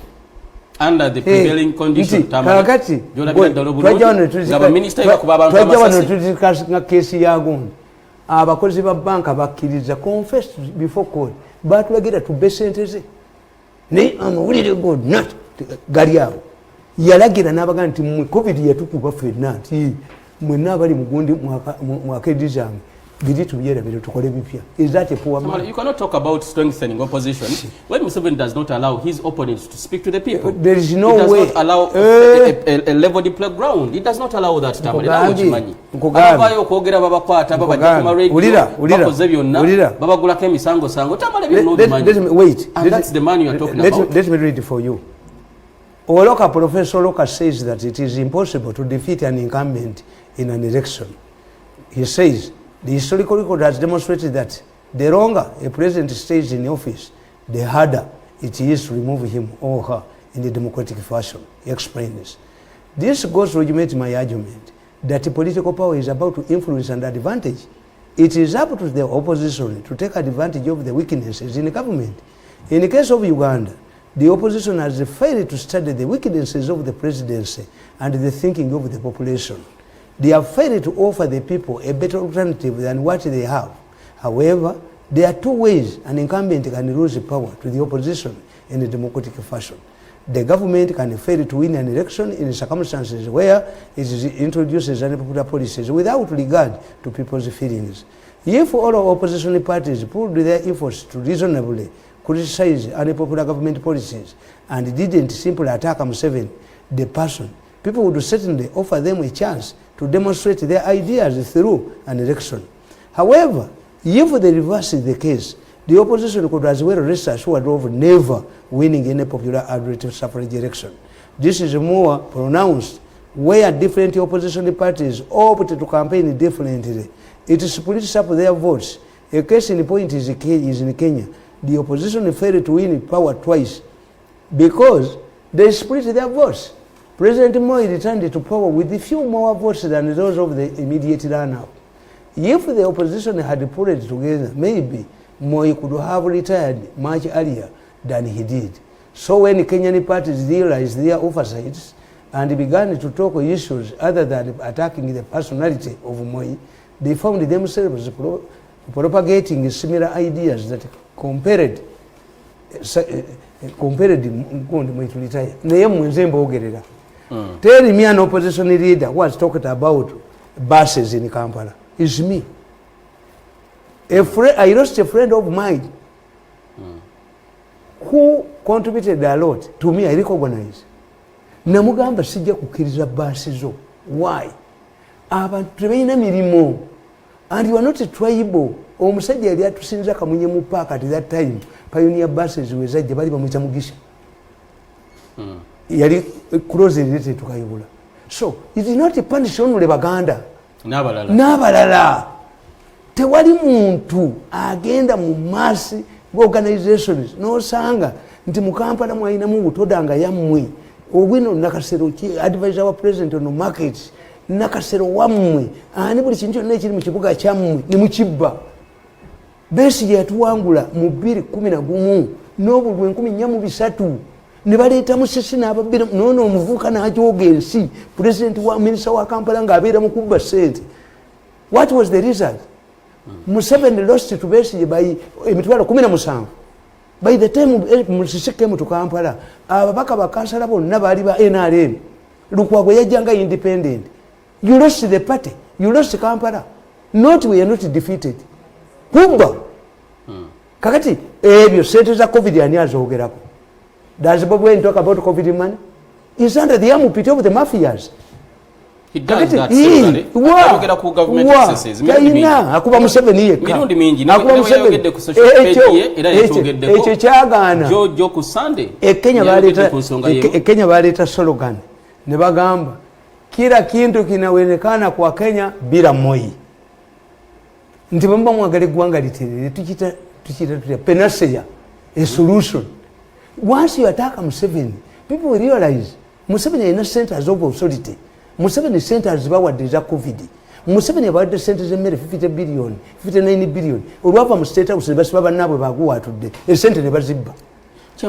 A: Under the prevailing condition
B: kakati twajja kesi yagundi abakozi ba banka bakkiriza confess before court batulagira tubbe sente ze ne amawulire not gali awo yalagira n'abaga nti mu covid yatukuba ffenna nti mwenna abali mugundi mwaka edizange biri tubiyerabire tukole bipya. Is that a poor man?
A: You cannot talk about strengthening opposition when Museveni does not allow his opponents to speak to the people.
B: There is no way.
A: He does not allow a level playground. He does not allow that.
B: Wait.
A: And that's the man you are talking about.
B: Let me read it for you. Oloka Professor Oloka says that it is impossible to defeat an incumbent in an election. He says the historical record has demonstrated that the longer a president stays in office, the harder it is to remove him or her in the democratic fashion. He explains. This goes to legitimate my argument that political power is about to influence and advantage. It is up to the opposition to take advantage of the weaknesses in the government. In the case of Uganda, the opposition has failed to study the weaknesses of the presidency and the thinking of the population. They have failed to offer the people a better alternative than what they have. However, there are 2 ways an incumbent can lose power to the opposition in a democratic fashion. The government can fail to win an election in circumstances where it introduces unpopular policies without regard to people's feelings. If all opposition parties pulled their efforts to reasonably criticize unpopular government policies and didn't simply attack Museveni, the person, people would certainly offer them a chance to demonstrate their ideas through an election. However, if the reverse is the case, the opposition could as well rest assured of never winning any popular alternative suffrage election. This is more pronounced where different opposition parties opt to campaign differently. It splits up their votes. A case in point is in Kenya. The opposition failed to win power twice because they split their votes. President Moi returned to power with a few more votes than those of the immediate run-up. If the opposition had pulled it together, maybe Moi could have retired much earlier than he did. So when Kenyan parties realized their oversights and began to talk issues other than attacking the personality of Moi, they found themselves propagating similar ideas that compared Moi to retire. Tell me an opposition leader who has talked about buses in Kampala. It's me. I lost a friend of mine who contributed a lot to me. I recognize. Namugamba sijja kukkiriza baasi zo. Why? Abantu tebalina mirimu. And you are not a tribal. Omusajja yali atusinza Kamunye mu park at that time. Pioneer buses we zajja bali bamwita Mugisha. Yali close related to Kayibula. So it is not a punish only Baganda. Nabalala. Tewali muntu agenda mu mass organizations no sanga nti mu Kampala mwayina mu butodanga yammwe. Obwino nakasero ki advisor wa president on market nakasero wamwe ani buli kintu ne kiri mu kibuga kyammwe ni mukibba. Besigye yatuwangula mu 2011 n'obulwe 1403 ne baleeta musisi n'ababbira nono omuvuka n'ajooga ensi president wa minister wa Kampala ng'abeera mu kubba ssente. What was the result? Museveni lost to Besigye by emitwalo 17. By the time Musisi came to Kampala, ababaka bakansala bonna baali ba NRM. Lukwago yajjanga independent. You lost the party. You lost Kampala. Not we are not defeated. Kubba. Kakati ebyo sente za COVID ani azoogerako. Does Bob Wayne talk about COVID money? He's under the armpit of the mafias.
A: He does that similarly. Akayogera ku government excesses.
B: Akuba Museveni yekka.
A: Mirundi mingi. Akuba Museveni ku social media era yetogeddeko.
B: Ekyo kyagaana.
A: Jojo ku Sunday.
B: Kenya baleeta slogan. Ne bagamba kila kintu kinawezekana kwa Kenya bila Moi. Nti bamba mwagale gwanga literere tukita panacea, a solution. Once you attack Museveni, people will realize Museveni is not centers of authority. Museveni centers bawadde za COVID. Museveni bawadde centers emmere 50 billion, 59 billion. Olwava mu state house basiba bannabwe baguwatudde. Esente ne bazibba.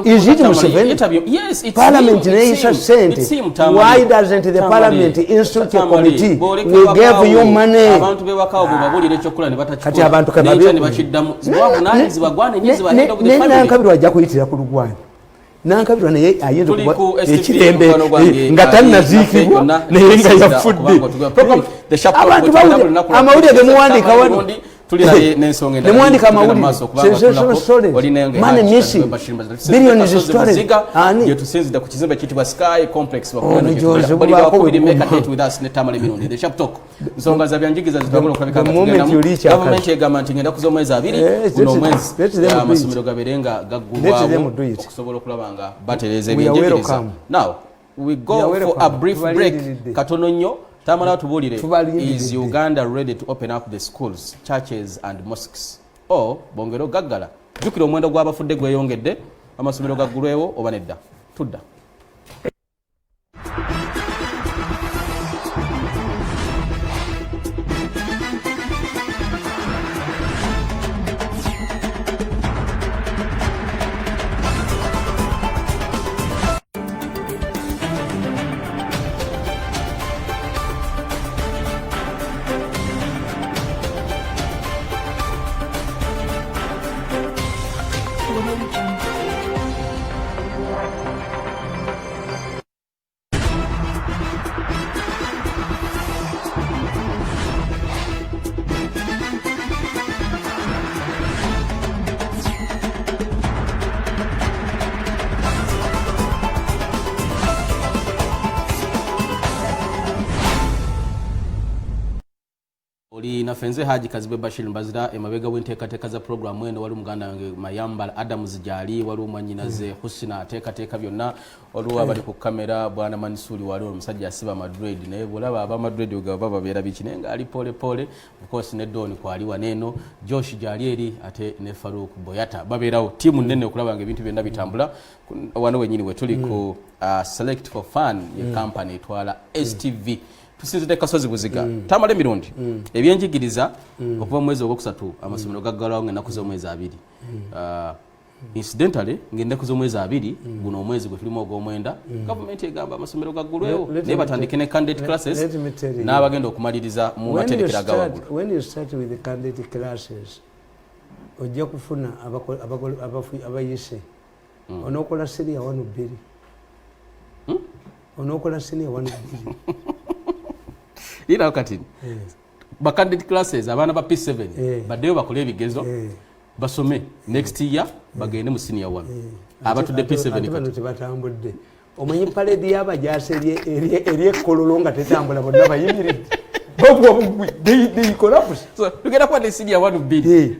B: Is it Museveni?
A: Yes, it's
B: Parliament needs sent. Why doesn't the Parliament institute a committee? We gave you money.
A: Abantu bewakawo babulire ekyokola ne batachukula.
B: Kati abantu kababe
A: bashiddamu. Zibwabunani zibagwane nyizi balenda ku
B: family. Nankabirwa ajja kuyitira ku lugwani. Nankabirwa naye ayinza kuba ekirembe nga tannaziikibwa naye nga yafudde. Abantu bawulira amawulire gemuwandiika wano. Nemwandika amawulire sensational stories, money missing, billions of stories.
A: Yetusinzida ku kizimbe kitibwa Sky Complex with us ne Tamale Mirundi the Shop Talk. Nsonga za byanjigiza zitambula kulabika government egamba nti ngenda kuzo mwezi 2 kuno mwezi amasomero gaberenga gaggulwawo okusobola okulabanga batereza ebyenjigiriza. Now we go for a brief break katono nnyo. Tamala tubulire, is Uganda ready to open up the schools, churches and mosques? Or bongero gaggala jukira omwendo gw'abafudde gweyongedde amasomero gaggulwewo oba nedda? Tudda. Nafenze Haji Kazibe Bashir Mbazira emabega w'enteekateeka za programu eno wali muganda wange Mayamba Adams Jali wali omwanyinaze Husina ateekateeka byonna waliwo abali ku kamera bwana Mansuri waliwo omusajja asiba Madrid naye bulaba aba Madrid ugaba babeera bikinenga ali pole pole of course ne Don kwaliwa neno Josh Jalieri ate ne Farouk Boyata babeerawo timu nnene okulaba nga ebintu byonna bitambula wano wenyini we tuli ku Select for Fun ye company etwala STV tusinzide Kasozi Buziga Tamale Mirundi ebyenjigiriza okuva mu mwezi ogwokusatu amasomero gaggalawo ng'ennaku z'omwezi 2 incidentally ng'ennaku z'omwezi 2 guno omwezi gwe tulimu ogw'omwenda gavumenti egamba amasomero gaggulwewo naye batandike ne candidate classes n'abagenda okumaliriza mu matendekero agawaggulu.
B: When you start with the candidate classes ojja kufuna abayise onookola senior 1 onookola senior 1
A: ira kati ba candidate classes abaana ba P7 baddeyo bakole ebigezo basome next year bagende mu senior 1 abatudde P7
B: bano tebatambudde omanyi parade y'abajaasi eri ekkololo nga tetambula bonna bayimiridde they collapse.
A: So tugenda kwa senior 1 bid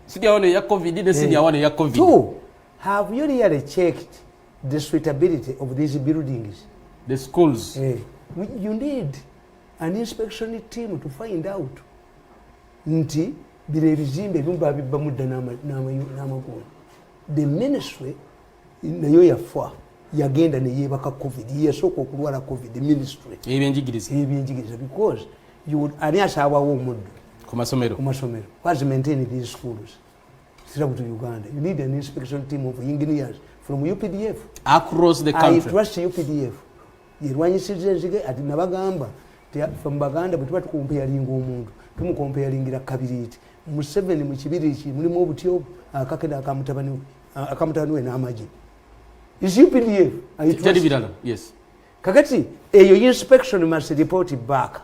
A: senior 1 ya covid ne senior 1 ya covid.
B: Two, have you really checked the suitability of these buildings?
A: The schools.
B: You need an inspection team to find out nti bile bizimbe ebyumba bibba mudda n'amagooni. The ministry nayo yafa yagenda ne yebaka covid yesooka okulwala covid ministry ebyenjigiriza because you would ani asaabawo omuddu
A: ku masomero
B: what's maintain these schools sirabu to Uganda. You need an inspection team of engineers from UPDF
A: across the country.
B: I trust UPDF yerwanyisize nzige ati nabagamba from Baganda bwe tuba tukumpeyalinga omuntu tumukompeyalingira kabiriiti museveni mu kibiri ki mulimu obutyo akakeda akamutabani we n'amagi is UPDF
A: yes
B: kakati eyo inspection must report back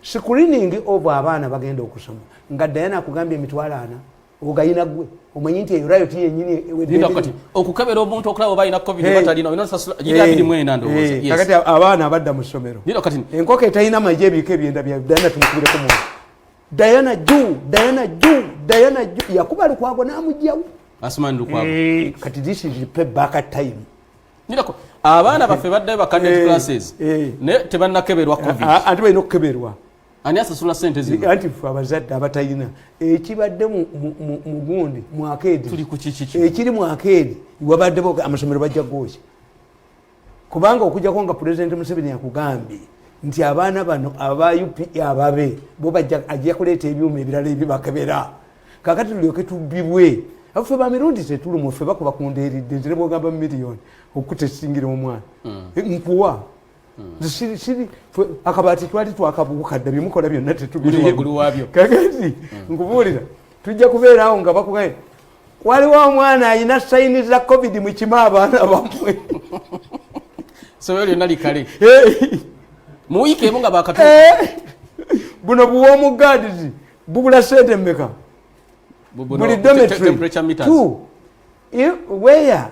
B: screening of abaana bagenda okusoma nga Diana akugambye emitwalo 4 ogayina gwe omanyi nti eyo riot yennyini
A: okukebera omuntu okulaba bayina covid batalina onosasula giri mwenda ndowooza
B: yes kakati abaana abadda mu ssomero enkoko etayina maje ebika ebyenda bya Diana tumukubireko mu Diana ju yakuba Lukwago n'amugyawo
A: Asman Lukwago
B: kati this is payback time
A: nirako abaana baffe baddayo ba candidate classes ne tebannakeberwa covid
B: anti balina okukeberwa
A: ani asasula sente zino
B: anti ffe abazadde abatayina ekibadde mu gundi mu akeedi
A: tuli ku kiki
B: ekiri mu akeedi wabaddeko amasomero bajja gooki kubanga okujjako nga President Museveni yakugambye nti abaana bano aba UP ababe bo ajja kuleeta ebyuma ebirala ebibakebera kakati tulyoke tubbibwe afe ba Mirundi tetulumu ffe bakuba kundeeridde nzire bwogamba miliyoni okutesingira omwana nkuwa siri akabati twali twakabuukadde byemukola byonna
A: tetubiri
B: kakati nkubuulira tujja kubeerawo nga bakugaye waliwo omwana ayina sayini za covid mu kima abaana bamwe
A: so lyonna likale mu wiiki emu nga bakatu
B: buno buwoomugaadizi bubula sente mmeka buli dormitory two where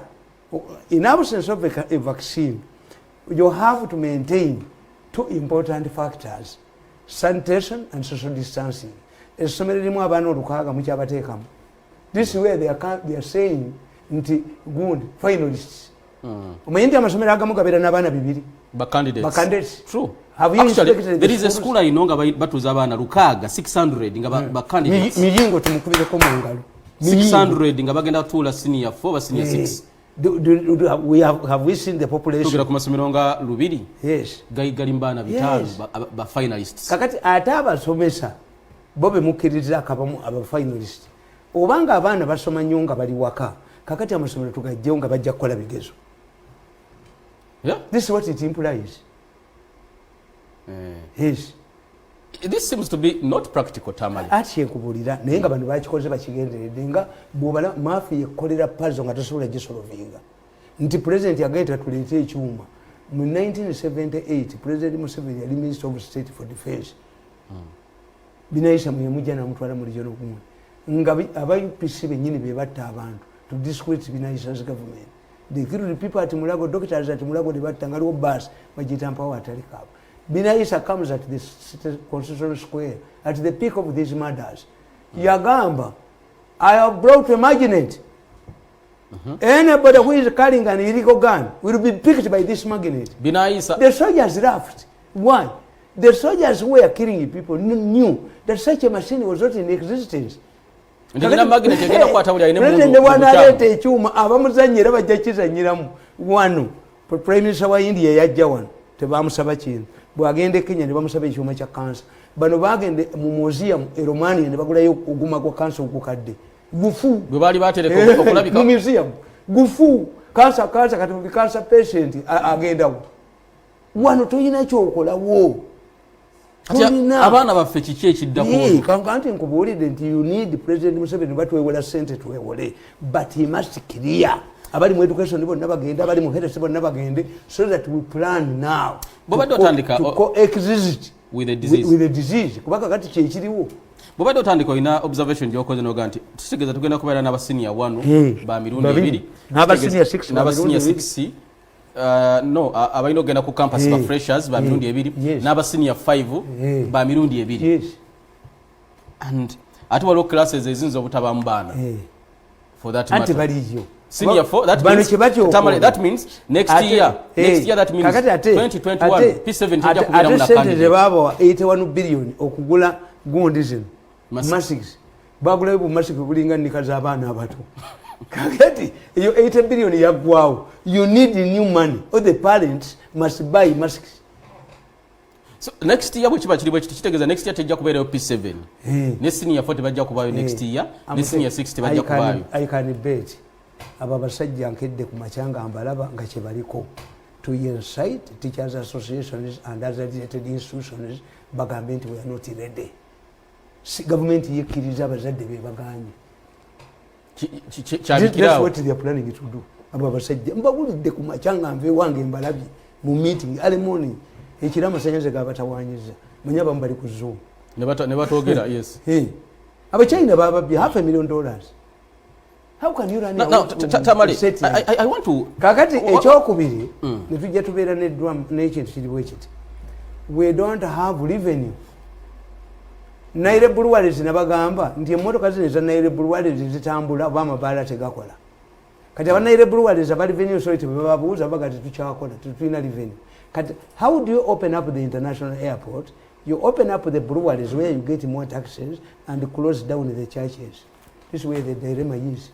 B: in absence of a vaccine you have to maintain 2 important factors: sanitation and social distancing. Essomero limu abaana olukaaga mukyabateekamu. This is where they are saying nti good finalists. Omanyi nti amasomero agamu gabeera n'abaana 2
A: ba candidates. True.
B: Actually,
A: there is a school I know nga batuza abaana lukaaga 600 nga ba candidates.
B: Miyingo tumukubireko mu ngalo.
A: 600 nga bagenda tuula senior 4 ba senior 6.
B: Have we seen the population?
A: Tugera ku masomero nga Lubiri.
B: Yes.
A: Gali mbaana 5 ba finalists.
B: Kakati ate abasomesa bobe mukkiriza akabamu aba finalists. Obanga abaana basoma nnyo nga bali waka kakati amasomero tugajjewo nga bajja kukola bigezo.
A: Yeah.
B: This is what it implies. Yes.
A: This seems to be not practical, Tamale.
B: Ati ekubulira naye nga bano bakikoze bakigenderedde nga bw'obala mafia ekolera puzzle nga tosobola gisolovinga nti president yagaita tuleete ekyuma mu 1978 president Museveni yali minister of state for defense binayisa muyemujja namutwala mu regional government nga aba UPC bennyini be batta abantu to discredit binayisa's government. They killed people at Mulago, doctors at Mulago, the Batangalo bus, Majitampawa Tarikab. Binaisa comes at the Constitutional Square at the peak of these murders. Yagamba, I have brought a magnet. Anybody who is carrying an illegal gun will be picked by this magnet.
A: Binaisa.
B: The soldiers laughed. Why? The soldiers who were killing people knew that such a machine was not in existence.
A: Ndina magnet yagenda kwatawulya ine mundu.
B: President wanalete ekyuma abamuzanyira bajja kizanyiramu wano. Prime Minister wa India yajja wano tebamusaba kintu. Bwagende Kenya ne bamusaba ekyuma kya cancer. Bano bagende mu museum e Romania ne bagulayo oguma kwa cancer okukadde. Gufu. Bwe bali batereka okulabika. Mu museum. Gufu. Cancer kati cancer patient agendawo. Wano toyina kyokola wo. Abana baffe kiki ekiddako kanti nkubuulidde nti you need President Museveni batwewola sente twewole but he must clear abali mu education bonna bagende abali mu health bonna bagende so that we plan now
A: bobadde otandika
B: to coexist
A: with the disease
B: kubanga kati kyekiriwo
A: bwobadde otandika olina observation gyokoze noga nti tutegeeza tugenda kubeera n'abasiniya 1 ba mirundi 2
B: n'abasiniya 6
A: no abalina okugenda ku campus ba freshers ba mirundi 2 n'abasiniya 5 ba mirundi 2 and ate waliwo classes eziyinza obutabamu baana for that matter
B: baliyo
A: senior 4 that means next year that means 2021 P7 tujja kubeera mu nakandi
B: baba 81 billion okugula gundi zino masks bagula bu masks kulinga nikaza abaana abato kakati iyo 80 billion yagwawo you need new money or the parents must buy masks.
A: So next year bwe kiba kiri bwe kitegeeza next year tejja kubeerayo P7 ne senior 40 bajja kubaayo next year ne senior 60 bajja kubaayo.
B: I can bet aba basajja nkedde ku machanga ambalaba nga kye baliko to incite teachers associations and other related institutions bagambe nti we are not ready. Si government yekkiriza abazadde be baganye. That's what they are planning to do. Aba basajja mbawulidde ku machanga nve wange mbalabye mu meeting early morning ekirama sanyaze gabatawanyiza manya bambali ku Zoom
A: ne batogera yes
B: aba China baba $500,000. How can you run
A: Tamale, I want to
B: kakati ekyokubiri ne tujja tubeera ne drum n'ekintu kiriwo ekiti we don't have revenue. Naire Breweries nabagamba nti emmotoka zino za Naire Breweries zitambula oba amabaala tegakola kati aba Naire Breweries aba revenue authority bababuuza bagati tukyakola tutulina revenue. How do you open up the international airport? You open up the breweries where you get more taxes and close down the churches. This is where the dilemma is.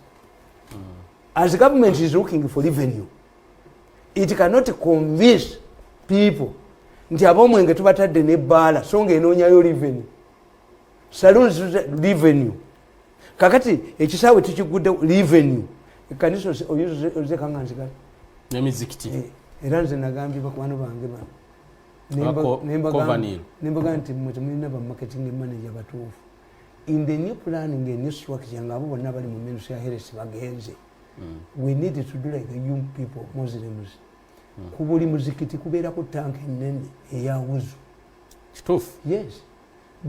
B: As the government is looking for revenue, it cannot convince people nti abomwenge tubatadde ne bala songa enoonyayo revenue. Saloons revenue. Kakati ekisaawe tukigudde revenue. Kanisa oze kanganzika.
A: Nemizikiti.
B: Era nze nagambye bakwano bange bano nembaga nti mulina ba marketing manager batuufu in the new planning and new structure nga abo bonna bali mu ministry ya health bagenze we need to do like the young people Muslims ku buli muzikiti kubeera ku tank ennene eyawuzu
A: kituufu
B: yes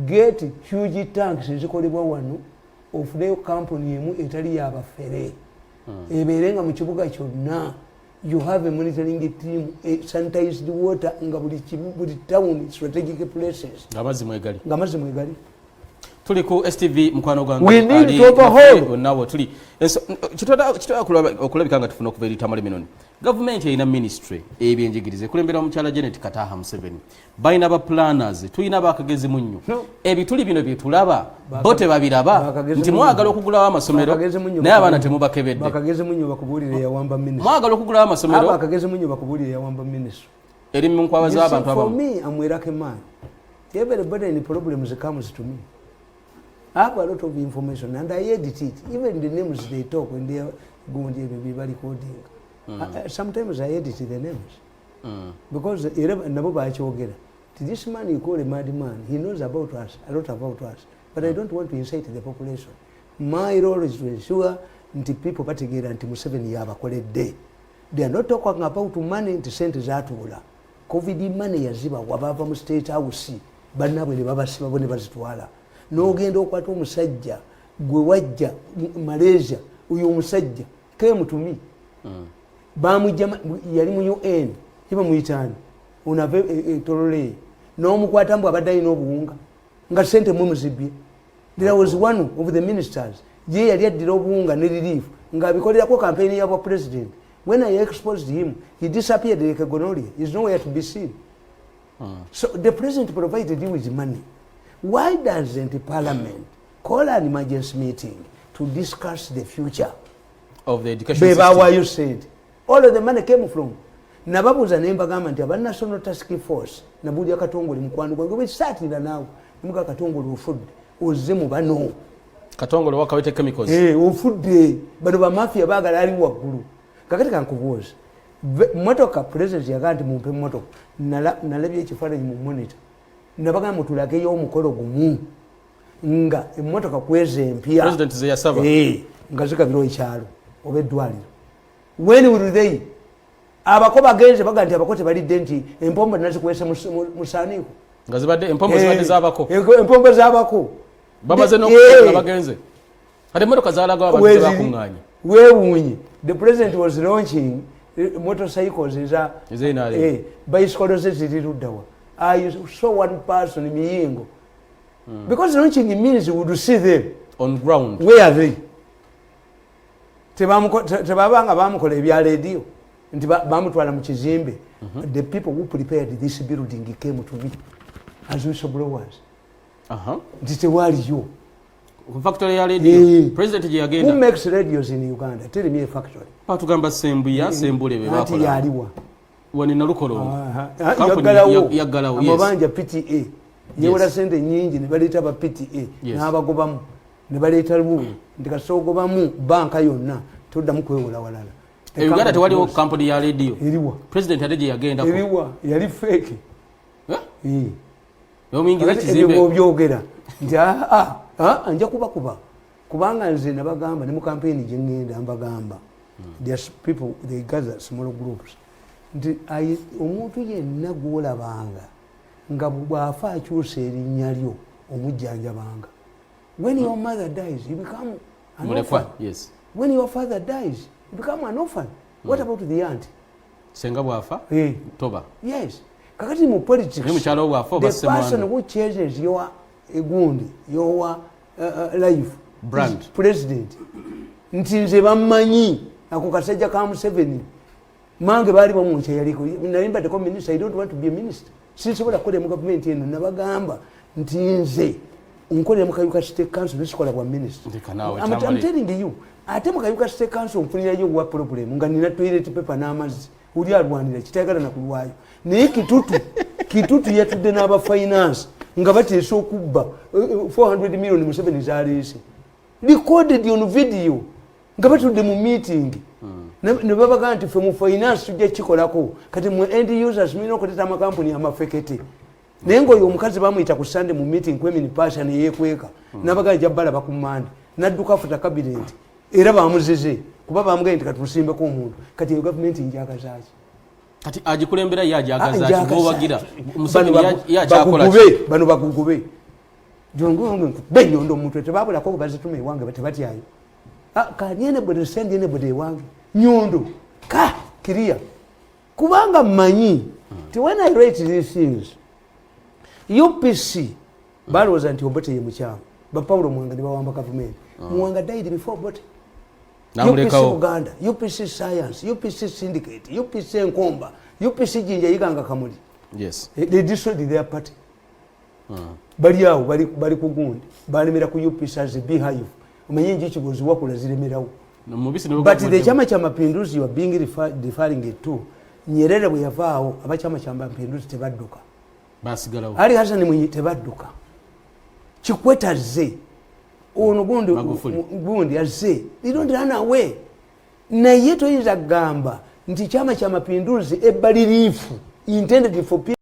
B: get huge tanks ezikolebwa wano ofuneyo company emu etali yabafere ebeerenga mu kibuga kyonna. You have a monitoring team, sanitized water, buli town, strategic places.
A: Ngamazi mwegali.
B: Tuli
A: ku STV mkwano gwange.
B: We need to overhaul.
A: Nawo tuli. Kitoda okulabika nga tufuna okuva eri Tamale Mirundi. Government erina ministry ebyenjigirize kulembera omukyala Janet Kataha Museveni. Balina ba planners, tulina bakagezi munnyo. Ebituli bino bye tulaba, bote babiraba. Nti mwagala okugulawo amasomero naye abaana temubakebedde.
B: Bakagezi munnyo bakubulire yawamba ministry.
A: Mwagala okugulawo amasomero.
B: Bakagezi munnyo bakubulire yawamba ministry.
A: Eri mu nkwawa z'abantu abamu.
B: For me, I'm a man. Everybody any problems comes to me. I have a lot of information and I edit it. Even the names they talk when they are going to be recording. Sometimes I edit the names. Because this man you call a madman, he knows about us, a lot about us. But I don't want to incite the population. My role is to ensure that people particularly until Museveni yabakole day. They are not talking about money to send that wula. COVID money yaziba wabava mu state house. Banabwe ne babasiba bone bazitwala. N'ogenda okwata omusajja gwe wajja Malaysia uyo omusajja came to me bamujja yali mu UN kiba mu itani unave torole n'omukwata mbu abadde alina obuwunga nga sente mwe muzibye. There was one of the ministers ye yali addira obuwunga ne relief nga abikolerako campaign yabwa president. When I exposed him he disappeared like a gonorrhea. He's nowhere to be seen. So the president provided him with money. Why doesn't the parliament call an emergency meeting to discuss the future
A: of the education system?
B: Why you said all of the money came from nababuza nemba government aba national task force nabudi akatongole mukwano gwange we started now muka katongole ofudde ozemu bano
A: katongole wakawete chemicals
B: ofudde bano ba mafia bagala ali waggulu kakati kankubuuza motoka president yaganti mumpe motoka nalabye ekifaananyi mu monitor nabaga mutulage yo omukolo gumu nga emmotoka kweze empya
A: president ze yasaba
B: nga zikabiro ekyalo obeddwaliro when will they abako bagenze baga nti abako tebalidde nti empombo nazikwese musaaniko
A: nga zibadde empombo zibadde zabako
B: empombo zabako
A: bamaze n'okufuna bagenze ate emmotoka zalaga abantu bakunganya
B: weewuunye the president was launching motorcycles bicycles ziri luddawa I saw one person Miyingo because launching means we would see them
A: on ground.
B: Where are they? Tebabanga bamukola ebya radio nti bamutwala mu kizimbe. The people who prepared this building came to me as whistleblowers. Nti tewaliyo
A: factory ya radio. President je yagenda.
B: Who makes radios in Uganda? Tell me a factory.
A: Patugamba Sembuya Sembule be bakola.
B: Ati yaliwa.
A: Wani nalukolo.
B: Yaggalawo. Amabanja PTA. Yewola sente nyingi ne baleeta ba PTA n'abagobamu ne baleeta lubuulu nti kasoogobamu banka yonna toddamu kwewola walala.
A: Uganda tewaliwo company ya radio.
B: Eriwa.
A: President ate je yagenda ko.
B: Eriwa yali fake.
A: Yomingira kizimbe.
B: Ebyo byogera. Nti anja kuba kubanga nze nabagamba ne mu campaign gye ngenda mbagamba. There's people they gather small groups. Nti omuntu yenna gwolabanga nga bwafa akyusa erinnya lyo omujjanjabanga. When your mother dies you become an orphan.
A: Yes.
B: When your father dies you become an orphan. What about the aunt?
A: Senga bwafa toba.
B: Yes. Kakati mu politics the person who changes your egundi your life
A: brand
B: president nti nze bammanyi ako kasajja ka Museveni mange bali bamuncha yaliko nalimba the minister I don't want to be a minister sinsobola kukola mu government eno nabagamba nti nze nkola mu Kayuka State Council nisikola kwa minister. I'm telling you ate mu Kayuka State Council mfunira yo wa problem nga nina toilet paper n'amazzi uli alwanira kitayagala na kulwayo naye kitutu yatudde n'aba finance nga bateesa okubba 400 million Museveni zaleese recorded on video nga batudde mu meeting ne babaga nti fe mu finance tujja kikolako kati mu end users mulina okuleeta amakampuni amafekete naye ng'oyo omukazi bamuyita ku Sunday mu meeting kwemini pasha ne yeekweka n'abaga ajja balaba ku Monday n'adduka afuta cabinet era bamuzize kuba bamugenda nti katusimbeko omuntu kati eyo gavumenti njagazaaki
A: kati agikulembera yajagazaaki bowagira Museveni yakyakola
B: bano bagugube jongo benyondo omuntu tebabulako bazitume ewange batebatyayo kanyene bwe sendi ene bwe ewange nyondo ka kiria kubanga manyi ti when I write these things UPC balowooza nti Obote ye mukyamu ba Paulo Mwanga ne bawamba government Mwanga died before Obote. UPC Uganda, UPC Science, UPC Syndicate, UPC Nkomba, UPC Jinja Yiganga Kamuli.
A: Yes.
B: They destroyed their party. Bali awo bali kugundi balemera ku UPC as a beehive umenye njichi goziwa kula zilemerawo. But the chama cha mapinduzi you are being referring it to Nyerere bwe yavaawo abachama cha mapinduzi tebadduka.
A: Basigalawo.
B: Ali Hassan Mwinyi tebadduka. Kikweta ze ono gundi azze they don't run away naye toyinza gamba nti chama cha mapinduzi ebbaliriifu intended for people